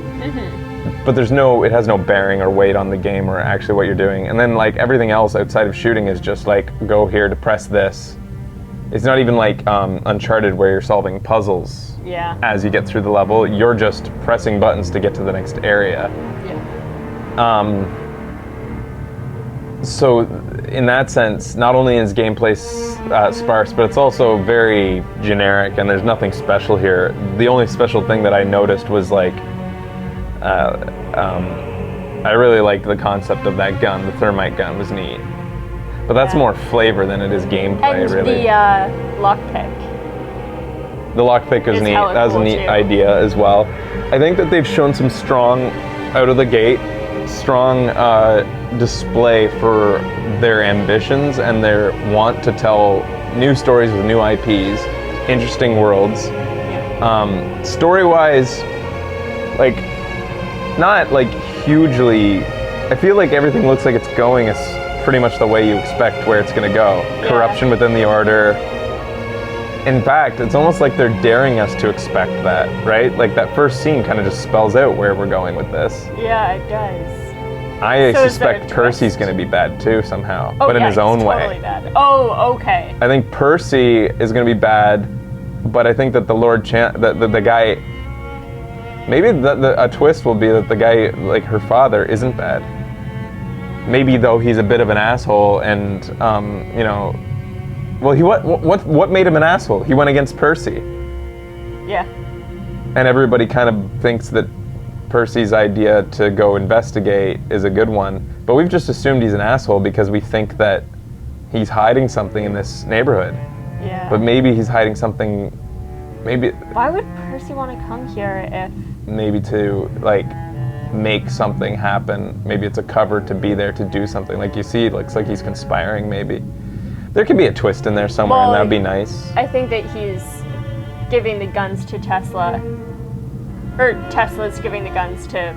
Speaker 1: But it has no bearing or weight on the game or actually what you're doing. And then, like, everything else outside of shooting is just like, go here to press this. It's not even like Uncharted where you're solving puzzles as you get through the level. You're just pressing buttons to get to the next area. So in that sense, not only is gameplay sparse, but it's also very generic and there's nothing special here. The only special thing that I noticed was like, I really liked the concept of that gun. The thermite gun was neat. But that's more flavor than it is gameplay,
Speaker 4: and
Speaker 1: really.
Speaker 4: the lockpick.
Speaker 1: The lockpick was neat. That was a neat idea as well. I think that they've shown some strong, out of the gate, strong display for their ambitions and their want to tell new stories with new IPs, interesting worlds. Story-wise, like, not like hugely. I feel like everything looks like it's going as pretty much the way you expect where it's going to go. Corruption within the order. In fact, it's almost like they're daring us to expect that, right? Like that first scene kind of just spells out where we're going with this.
Speaker 4: Yeah, it does.
Speaker 1: I suspect Percy's going to be bad too somehow, but in his own
Speaker 4: totally
Speaker 1: way.
Speaker 4: Bad. Oh, okay.
Speaker 1: I think Percy is going to be bad, but I think that the the guy, maybe a twist will be that the guy, like her father, isn't bad. Maybe though he's a bit of an asshole, and you know, well, what made him an asshole? He went against Percy.
Speaker 4: Yeah.
Speaker 1: And everybody kind of thinks that Percy's idea to go investigate is a good one, but we've just assumed he's an asshole because we think that he's hiding something in this neighborhood.
Speaker 4: Yeah.
Speaker 1: But maybe he's hiding something. Maybe.
Speaker 4: Why would Percy want to come here if?
Speaker 1: Maybe to like make something happen. Maybe it's a cover to be there to do something. Like you see, it looks like he's conspiring. Maybe there could be a twist in there somewhere, and that'd be nice.
Speaker 4: I think that he's giving the guns to Tesla, or Tesla's giving the guns to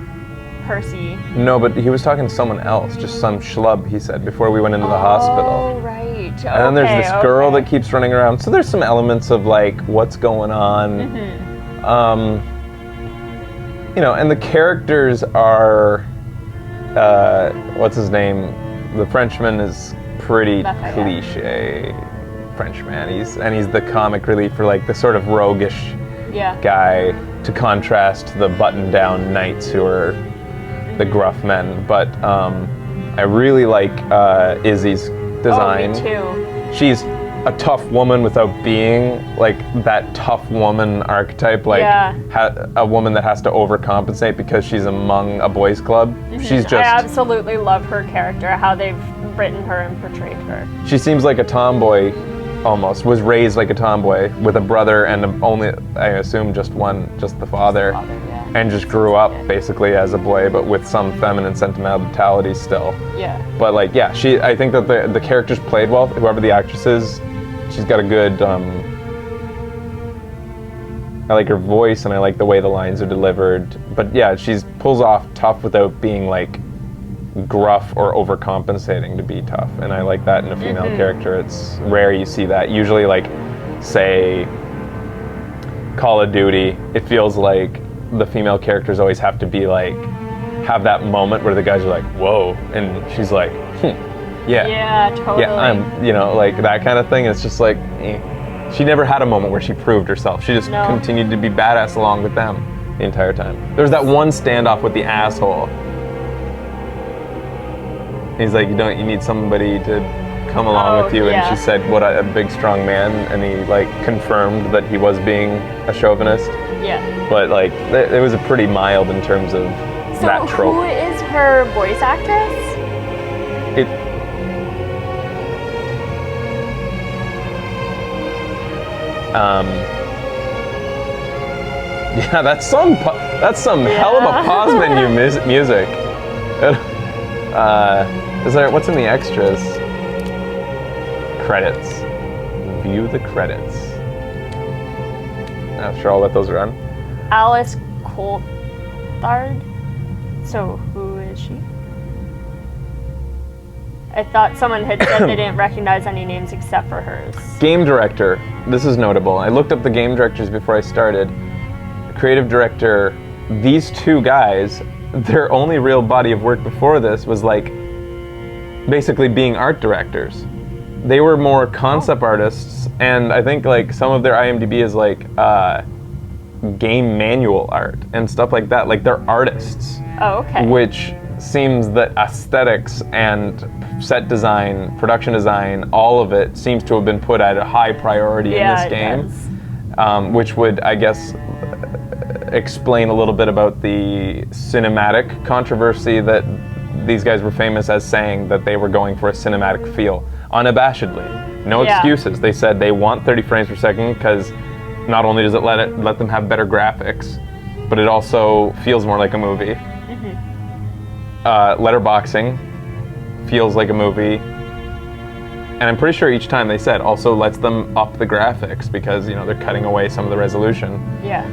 Speaker 4: Percy.
Speaker 1: No, but he was talking to someone else, just some schlub, he said, before we went into the hospital.
Speaker 4: Oh, right.
Speaker 1: And then there's this girl that keeps running around. So there's some elements of like what's going on. You know, and the characters are, what's his name? The Frenchman is pretty cliche Frenchman. He's the comic relief for like the sort of roguish guy, to contrast the button-down knights who are the gruff men. But I really like Izzy's design.
Speaker 4: Oh, me too.
Speaker 1: She's a tough woman without being like that tough woman archetype, like a woman that has to overcompensate because she's among a boys club. She's just.
Speaker 4: I absolutely love her character, how they've written her and portrayed her.
Speaker 1: She seems like a tomboy, almost. Was raised like a tomboy with a brother and only, I assume, just the father, and just grew up basically as a boy, but with some feminine sentimentality still.
Speaker 4: Yeah.
Speaker 1: But like, yeah, I think that the characters played well. Whoever the actress is, she's got a good. I like her voice and I like the way the lines are delivered. But yeah, she pulls off tough without being like gruff or overcompensating to be tough, and I like that in a female character. It's rare you see that. Usually like say, Call of Duty, it feels like the female characters always have to be like, have that moment where the guys are like, whoa, and she's like, yeah.
Speaker 4: Yeah, totally.
Speaker 1: Yeah, I'm, you know, like that kind of thing. It's just like, she never had a moment where she proved herself. She just continued to be badass along with them the entire time. There was that one standoff with the asshole. He's like, you need somebody to come along with you, and she said, what a big strong man, and he like confirmed that he was being a chauvinist.
Speaker 4: Yeah.
Speaker 1: But like, it was a pretty mild in terms of that trope.
Speaker 4: Who is her voice actress?
Speaker 1: Yeah, that's some hell of a pause menu music. Is there, what's in the extras? Credits. View the credits. After I'll let those run.
Speaker 4: Alice Coulthard. So who is she? I thought someone had said they didn't recognize any names except for hers.
Speaker 1: Game director. This is notable. I looked up the game directors before I started. Creative director. These two guys, their only real body of work before this was like basically being art directors. They were more concept artists, and I think like some of their IMDb is like game manual art and stuff like that. Like they're artists.
Speaker 4: Oh, okay.
Speaker 1: Which seems that aesthetics and set design, production design, all of it seems to have been put at a high priority in this game. Which would, I guess, explain a little bit about the cinematic controversy that these guys were famous as saying that they were going for a cinematic feel, unabashedly. No excuses. They said they want 30 frames per second because not only does it let them have better graphics, but it also feels more like a movie. Letterboxing feels like a movie. And I'm pretty sure each time they said also lets them up the graphics because, you know, they're cutting away some of the resolution.
Speaker 4: Yeah.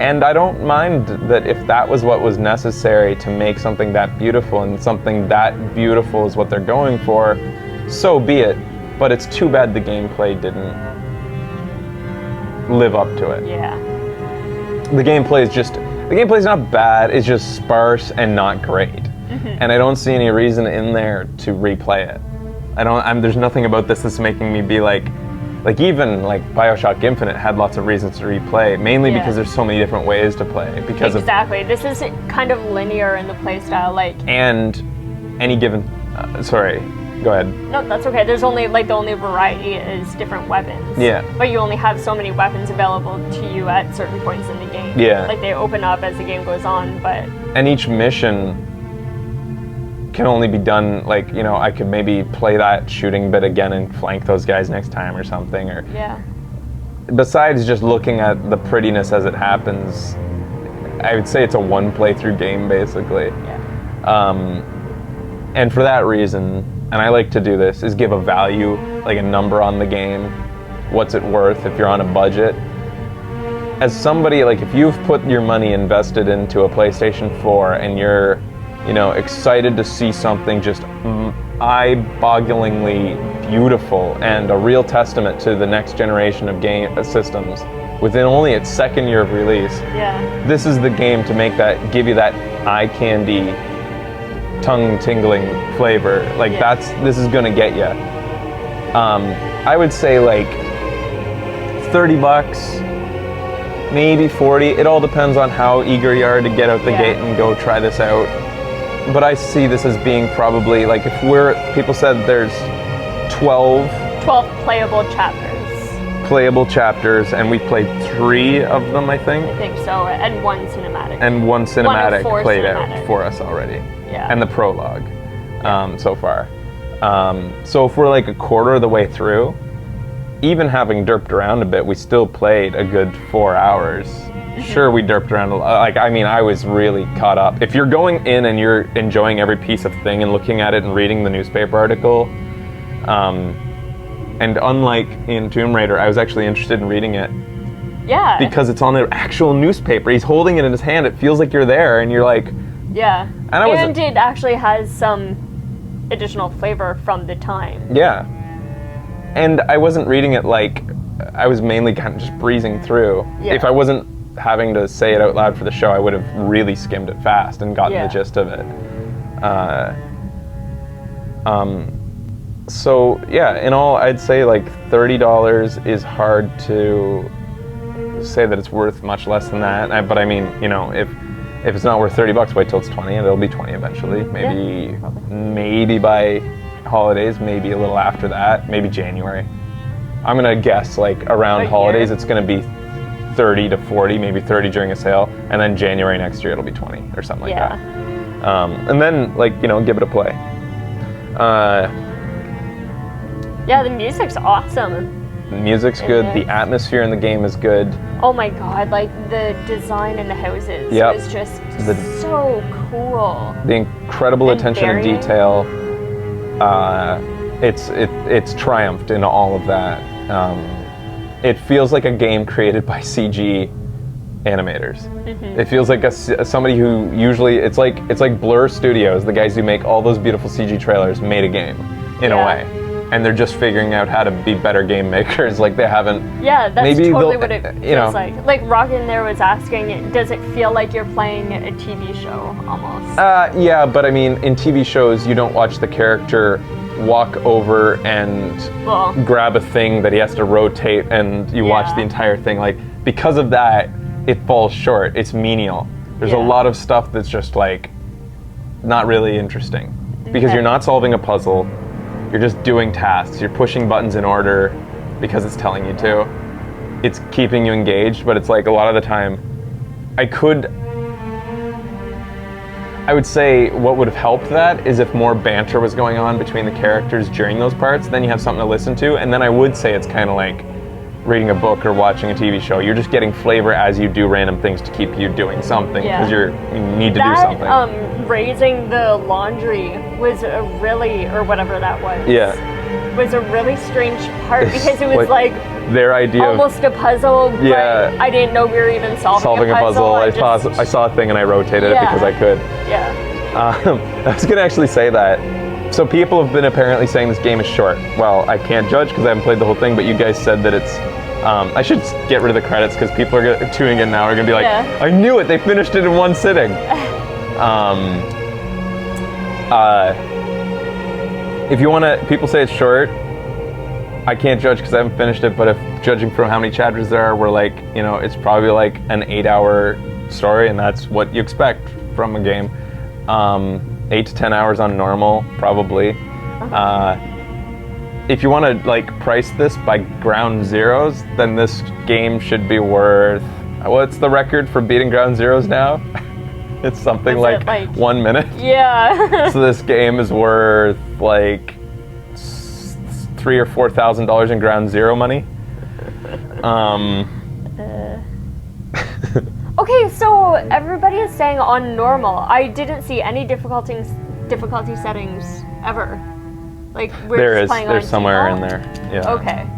Speaker 1: And I don't mind that if that was what was necessary to make something that beautiful, and something that beautiful is what they're going for, so be it. But it's too bad the gameplay didn't live up to it.
Speaker 4: Yeah.
Speaker 1: The gameplay's not bad, it's just sparse and not great. And I don't see any reason in there to replay it. There's nothing about this that's making me be like even like BioShock Infinite had lots of reasons to replay, mainly because there's so many different ways to play. Because
Speaker 4: this is kind of linear in the playstyle, like. And
Speaker 1: any given, sorry, go ahead.
Speaker 4: No, that's okay. There's only the only variety is different weapons.
Speaker 1: Yeah.
Speaker 4: But you only have so many weapons available to you at certain points in the game.
Speaker 1: Yeah.
Speaker 4: Like they open up as the game goes on, but.
Speaker 1: And each mission can only be done, like, you know, I could maybe play that shooting bit again and flank those guys next time or something, or besides just looking at the prettiness as it happens, I would say it's a one playthrough game basically. And for that reason, and I like to do this, is give a value, like a number on the game, what's it worth if you're on a budget. As somebody, like if you've put your money invested into a PlayStation 4 and you're, you know, excited to see something just eye-bogglingly beautiful and a real testament to the next generation of game systems within only its second year of release. This is the game to make that, give you that eye candy, tongue-tingling flavor. Like this is gonna get you. I would say like $30, maybe 40. It all depends on how eager you are to get out the gate and go try this out. But I see this as being probably, like, people said there's 12
Speaker 4: playable chapters, and we played 3 of them, I think. I think so, and one cinematic.
Speaker 1: And one cinematic played
Speaker 4: cinematic.
Speaker 1: out for us already.
Speaker 4: Yeah.
Speaker 1: And the prologue so far. So if we're like a quarter of the way through, even having derped around a bit, we still played a good 4 hours. Sure, we derped around a lot. Like, I mean, I was really caught up. If you're going in and you're enjoying every piece of thing and looking at it and reading the newspaper article, and unlike in Tomb Raider, I was actually interested in reading it.
Speaker 4: Yeah.
Speaker 1: Because it's on the actual newspaper. He's holding it in his hand. It feels like you're there, and you're like...
Speaker 4: Yeah.
Speaker 1: And
Speaker 4: it actually has some additional flavor from the time.
Speaker 1: Yeah. And I wasn't reading it like, I was mainly kind of just breezing through.
Speaker 4: Yeah.
Speaker 1: If I wasn't having to say it out loud for the show, I would have really skimmed it fast and gotten the gist of it. So yeah, in all, I'd say like $30 is hard to say that it's worth much less than that. But I mean, you know, if it's not worth $30, wait till it's 20, and it'll be 20 eventually. Maybe by holidays, maybe a little after that, maybe January. I'm gonna guess like around holidays, it's gonna be 30 to 40, maybe 30 during a sale, and then January next year it'll be 20 or something like that. And then like, you know, give it a play.
Speaker 4: Yeah, the music's awesome.
Speaker 1: The music's good. The atmosphere in the game is good.
Speaker 4: Oh my god, like the design in the houses is just so cool.
Speaker 1: The incredible attention to detail. It's triumphed in all of that. It feels like a game created by CG animators. It feels like somebody who usually it's like Blur Studios, the guys who make all those beautiful CG trailers, made a game in a way. And they're just figuring out how to be better game makers. Like they haven't.
Speaker 4: Yeah, that's
Speaker 1: maybe
Speaker 4: totally what it feels like. Like Rockin' there was asking, does it feel like you're playing a TV show almost?
Speaker 1: Yeah, but I mean, in TV shows, you don't watch the character walk over and grab a thing that he has to rotate, and you watch the entire thing. Like because of that, it falls short. It's menial. There's a lot of stuff that's just like not really interesting because you're not solving a puzzle. You're just doing tasks. You're pushing buttons in order because it's telling you to. It's keeping you engaged, but it's like a lot of the time, I would say what would have helped that is if more banter was going on between the characters during those parts, then you have something to listen to, and then I would say it's kind of like reading a book or watching a TV show. You're just getting flavor as you do random things to keep you doing something because you need to do something.
Speaker 4: Raising the laundry was a really, or whatever that was. Was a really strange part because it was like
Speaker 1: their idea
Speaker 4: almost a puzzle. But I didn't know we were even solving a puzzle.
Speaker 1: I saw a thing and I rotated it because I could. I was gonna actually say that. So people have been apparently saying this game is short. Well, I can't judge because I haven't played the whole thing, but you guys said that it's. I should get rid of the credits because people are tuning in now are gonna be like, I knew it. They finished it in one sitting. If you want to, people say it's short. I can't judge because I haven't finished it, but if judging from how many chapters there are, we're like, you know, it's probably like an 8-hour story, and that's what you expect from a game. 8 to 10 hours on normal, probably. If you want to like price this by ground zeros, then this game should be worth. What's the record for beating ground zeros now? It's something like 1 minute.
Speaker 4: Yeah.
Speaker 1: So this game is worth like $3,000 or $4,000 in ground zero money.
Speaker 4: Okay, so everybody is saying on normal. I didn't see any difficulty settings ever. Like we're just playing on
Speaker 1: there's somewhere
Speaker 4: default?
Speaker 1: in there. Yeah.
Speaker 4: Okay.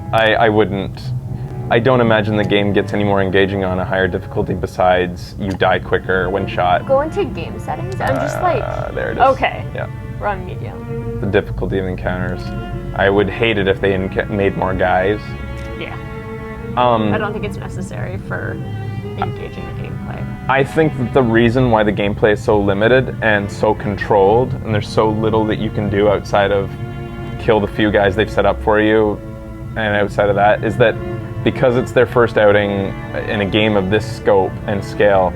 Speaker 1: I don't imagine the game gets any more engaging on a higher difficulty besides you die quicker when shot.
Speaker 4: Go into game settings. I'm just like.
Speaker 1: There it is.
Speaker 4: Okay.
Speaker 1: Yeah.
Speaker 4: We're on medium.
Speaker 1: The difficulty of encounters. I would hate it if they made more guys.
Speaker 4: Yeah. I don't think it's necessary for engaging the gameplay.
Speaker 1: I think that the reason why the gameplay is so limited and so controlled, and there's so little that you can do outside of kill the few guys they've set up for you, and outside of that, is that because it's their first outing in a game of this scope and scale,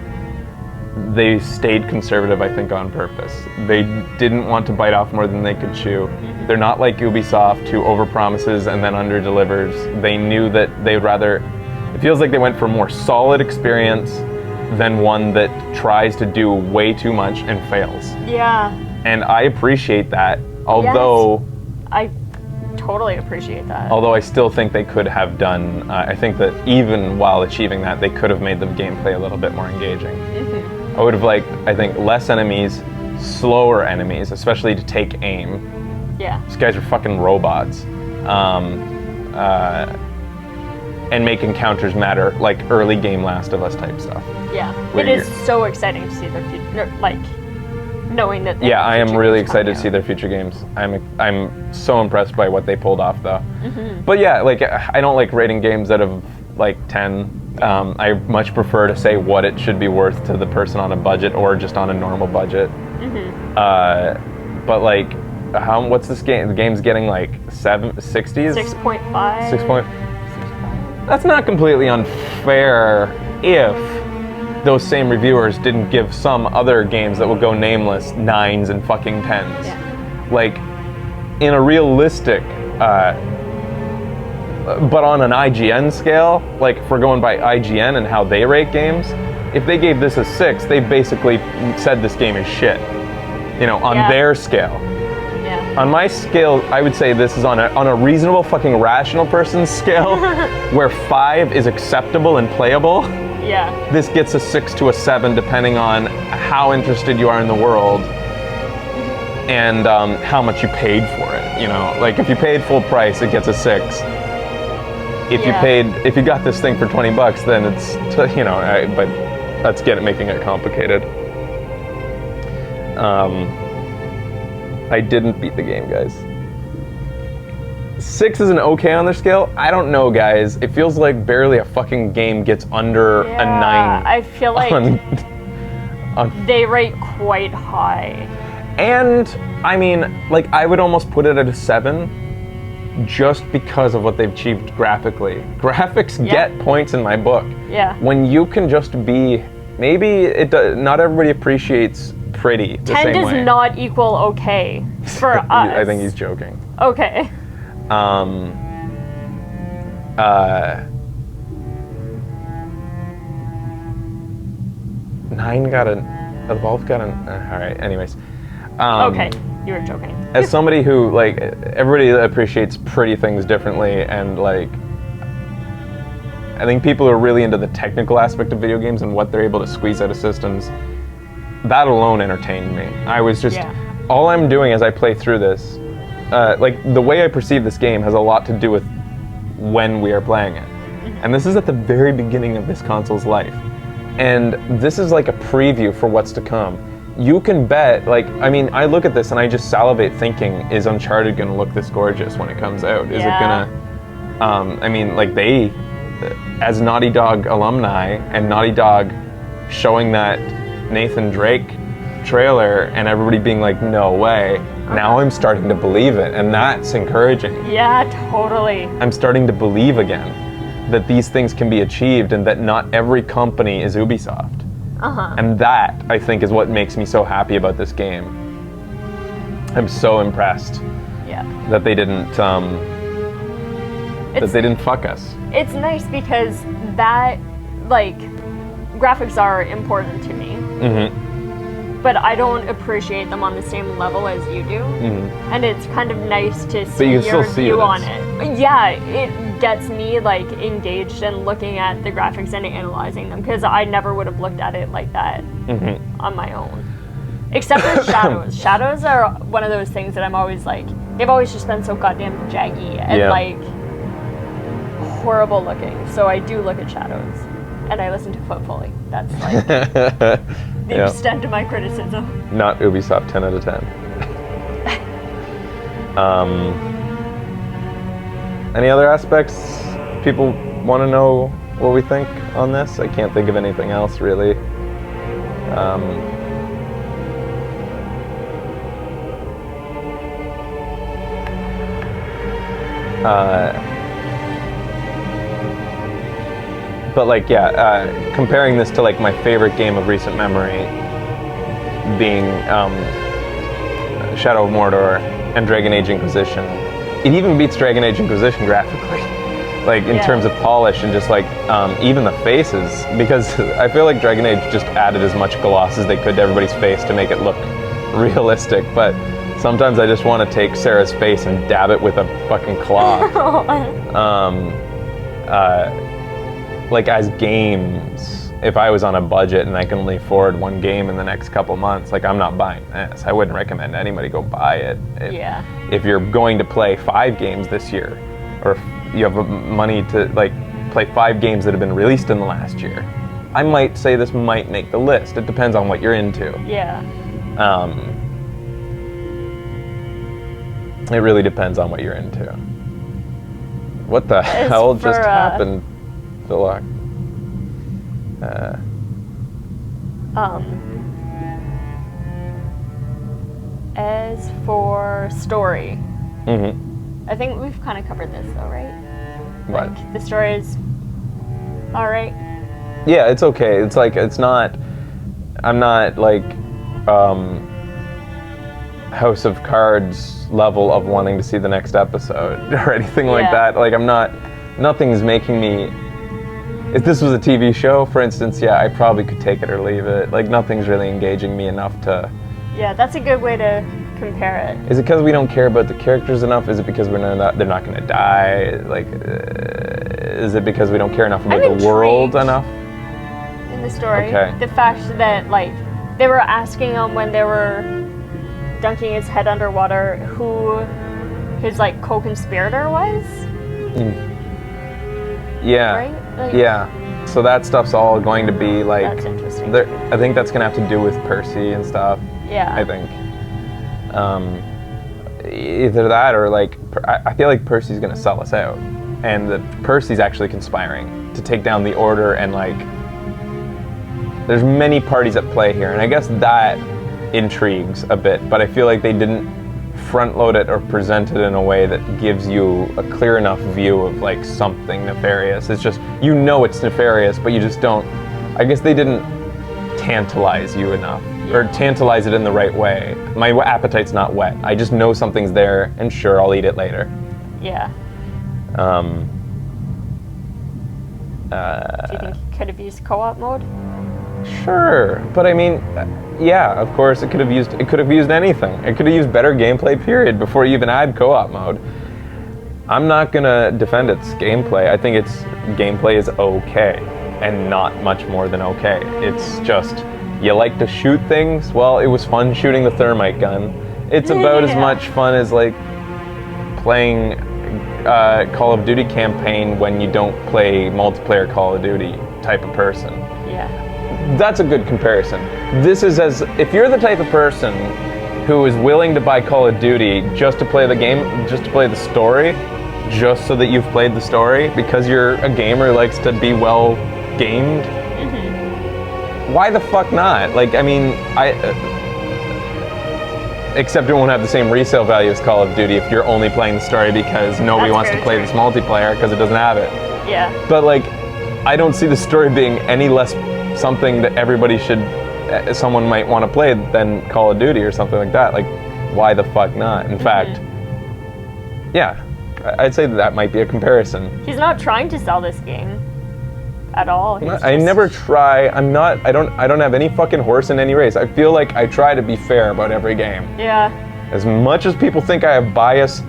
Speaker 1: they stayed conservative, I think, on purpose. They didn't want to bite off more than they could chew. They're not like Ubisoft, who overpromises and then underdelivers. They knew that they'd rather... It feels like they went for a more solid experience than one that tries to do way too much and fails.
Speaker 4: Yeah.
Speaker 1: And I appreciate that, although...
Speaker 4: Yes, I totally appreciate that.
Speaker 1: Although I still think they could have done... I think that even while achieving that, they could have made the gameplay a little bit more engaging. I would have liked, I think, less enemies, slower enemies, especially to take aim.
Speaker 4: Yeah.
Speaker 1: These guys are fucking robots. And make encounters matter, like early game Last of Us type stuff.
Speaker 4: Yeah. It is so exciting to see their future, like, knowing that. they
Speaker 1: Yeah,
Speaker 4: have
Speaker 1: I am
Speaker 4: future
Speaker 1: really
Speaker 4: games coming
Speaker 1: excited to see
Speaker 4: out.
Speaker 1: their future games. I'm so impressed by what they pulled off, though.
Speaker 4: Mm-hmm.
Speaker 1: But yeah, like I don't like rating games out of like 10. I much prefer to say what it should be worth to the person on a budget or just on a normal budget. But like, what's this game? The game's getting like 60s.
Speaker 4: 6.5.
Speaker 1: 6 point. That's not completely unfair if those same reviewers didn't give some other games that will go nameless 9s and fucking 10s.
Speaker 4: Yeah.
Speaker 1: Like, in a realistic, but on an IGN scale, like if we're going by IGN and how they rate games, if they gave this a 6, they basically said this game is shit. You know, on
Speaker 4: Yeah.
Speaker 1: their scale.
Speaker 4: Yeah.
Speaker 1: On my scale, I would say this is on a reasonable fucking rational person's scale, where 5 is acceptable and playable.
Speaker 4: Yeah.
Speaker 1: This gets a 6 to a 7 depending on how interested you are in the world and how much you paid for it. You know, like if you paid full price, it gets a 6. If you got this thing for $20, then it's, you know, but that's making it complicated. I didn't beat the game, guys. 6 is an okay on their scale. I don't know, guys. It feels like barely a fucking game gets under a 9.
Speaker 4: I feel like they rate quite high.
Speaker 1: And I mean, like, I would almost put it at a 7 just because of what they've achieved graphically. Graphics get points in my book.
Speaker 4: Yeah.
Speaker 1: When you can just be, maybe not everybody appreciates pretty the
Speaker 4: 10
Speaker 1: same
Speaker 4: does
Speaker 1: way.
Speaker 4: not equal okay for us.
Speaker 1: I think he's joking.
Speaker 4: Okay.
Speaker 1: 9 got Evolve got an. All right. Anyways.
Speaker 4: Okay, you were joking.
Speaker 1: As somebody who, like, everybody appreciates pretty things differently, and like, I think people who are really into the technical aspect of video games and what they're able to squeeze out of systems, that alone entertained me. I was just, all I'm doing as I play through this, like, the way I perceive this game has a lot to do with when we are playing it. And this is at the very beginning of this console's life. And this is like a preview for what's to come. You can bet, like, I mean, I look at this and I just salivate thinking, is Uncharted gonna look this gorgeous when it comes out? Is it gonna, I mean, like, they, as Naughty Dog alumni, and Naughty Dog showing that Nathan Drake trailer and everybody being like, no way, now I'm starting to believe it, and that's encouraging.
Speaker 4: Yeah, totally.
Speaker 1: I'm starting to believe again that these things can be achieved and that not every company is Ubisoft. And that, I think, is what makes me so happy about this game. I'm so impressed that they didn't fuck us.
Speaker 4: It's nice because that, like, graphics are important to me. But I don't appreciate them on the same level as you do. And it's kind of nice to see your view on it. Yeah, it gets me, like, engaged and looking at the graphics and analyzing them, because I never would have looked at it like that on my own. Except for Shadows. Shadows are one of those things that I'm always like, they've always just been so goddamn jaggy and like horrible looking. So I do look at Shadows and I listen to Footfully. That's like the extent of my criticism.
Speaker 1: Not Ubisoft 10 out of 10. Any other aspects people want to know what we think on this? I can't think of anything else really. But like, comparing this to like my favorite game of recent memory being Shadow of Mordor and Dragon Age Inquisition. It even beats Dragon Age Inquisition graphically, like in terms of polish and just like even the faces, because I feel like Dragon Age just added as much gloss as they could to everybody's face to make it look realistic, but sometimes I just want to take Sarah's face and dab it with a fucking claw. Like as games, if I was on a budget and I can only afford one game in the next couple months, like I'm not buying this. I wouldn't recommend anybody go buy it. If you're going to play 5 games this year, or if you have money to like play 5 games that have been released in the last year, I might say this might make the list. It depends on what you're into.
Speaker 4: Yeah.
Speaker 1: It really depends on what you're into. What the hell just happened, Philok?
Speaker 4: As for story,
Speaker 1: Mm-hmm.
Speaker 4: I think we've kind of covered this though, right?
Speaker 1: Right.
Speaker 4: Like, the story is alright.
Speaker 1: Yeah, it's okay. It's like, it's not, I'm not like House of Cards level of wanting to see the next episode or anything like that. Like, I'm not, nothing's making me, if this was a TV show, for instance, yeah, I probably could take it or leave it. Like, nothing's really engaging me enough to...
Speaker 4: Yeah, that's a good way to compare it.
Speaker 1: Is it because we don't care about the characters enough? Is it because they're not going to die? Like, is it because we don't care enough about the world enough?
Speaker 4: In the story.
Speaker 1: Okay.
Speaker 4: The fact that, like, they were asking him when they were dunking his head underwater who his, like, co-conspirator was.
Speaker 1: Yeah.
Speaker 4: Right? Like,
Speaker 1: yeah. So that stuff's all going to be, like...
Speaker 4: That's interesting.
Speaker 1: I think that's going to have to do with Percy and stuff.
Speaker 4: Yeah.
Speaker 1: I think. Either that or, like, I feel like Percy's going to sell us out. And that Percy's actually conspiring to take down the Order and, like... There's many parties at play here, and I guess that intrigues a bit, but I feel like they didn't front-load it or present it in a way that gives you a clear enough view of, like, something nefarious. It's just, you know it's nefarious, but you just don't... I guess they didn't tantalize you enough, or tantalize it in the right way. My appetite's not whet. I just know something's there, and sure, I'll eat it later.
Speaker 4: Yeah. Do you think you could have used co-op mode?
Speaker 1: Sure, but I mean, yeah, of course it could have used anything. It could have used better gameplay, period, before you even add co-op mode. I'm not gonna defend its gameplay. I think its gameplay is okay, and not much more than okay. It's just, you like to shoot things? Well, it was fun shooting the thermite gun. It's about as much fun as, like, playing Call of Duty campaign when you don't play multiplayer Call of Duty type of person.
Speaker 4: Yeah.
Speaker 1: That's a good comparison. This is as, if you're the type of person who is willing to buy Call of Duty just to play the game, just to play the story, just so that you've played the story, because you're a gamer who likes to be well gamed, why the fuck not? Like, I mean, except it won't have the same resale value as Call of Duty if you're only playing the story because nobody wants to play this multiplayer because it doesn't have it.
Speaker 4: Yeah.
Speaker 1: But, like, I don't see the story being any less something that everybody should, someone might want to play than Call of Duty or something like that. Like, why the fuck not? In fact, yeah, I'd say that might be a comparison.
Speaker 4: He's not trying to sell this game at all.
Speaker 1: I never try. I don't have any fucking horse in any race. I feel like I try to be fair about every game.
Speaker 4: Yeah.
Speaker 1: As much as people think I have bias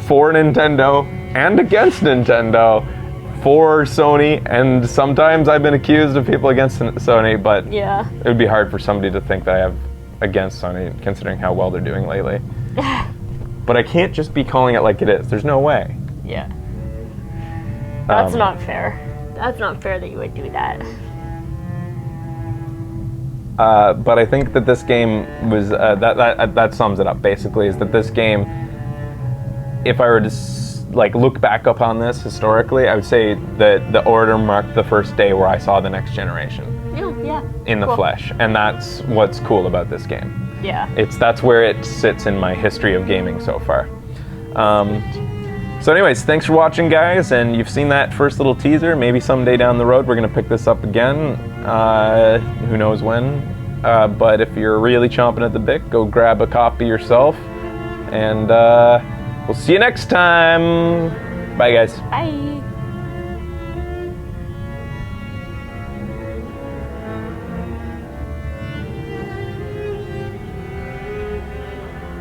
Speaker 1: for Nintendo and against Nintendo, for Sony, and sometimes I've been accused of people against Sony, but
Speaker 4: yeah,
Speaker 1: it would be hard for somebody to think that I have against Sony, considering how well they're doing lately. But I can't just be calling it like it is. There's no way.
Speaker 4: Yeah. That's not fair. That's not fair that you would do that.
Speaker 1: But I think that this game was, that sums it up, basically, is that this game, if I were to like look back upon this historically, I would say that the Order marked the first day where I saw the next generation.
Speaker 4: Yeah.
Speaker 1: In the flesh, and that's what's cool about this game.
Speaker 4: Yeah.
Speaker 1: That's where it sits in my history of gaming so far. So anyways, thanks for watching, guys, and you've seen that first little teaser. Maybe someday down the road we're gonna pick this up again. Who knows when? But if you're really chomping at the bit, go grab a copy yourself, and we'll see you next time. Bye, guys.
Speaker 4: Bye.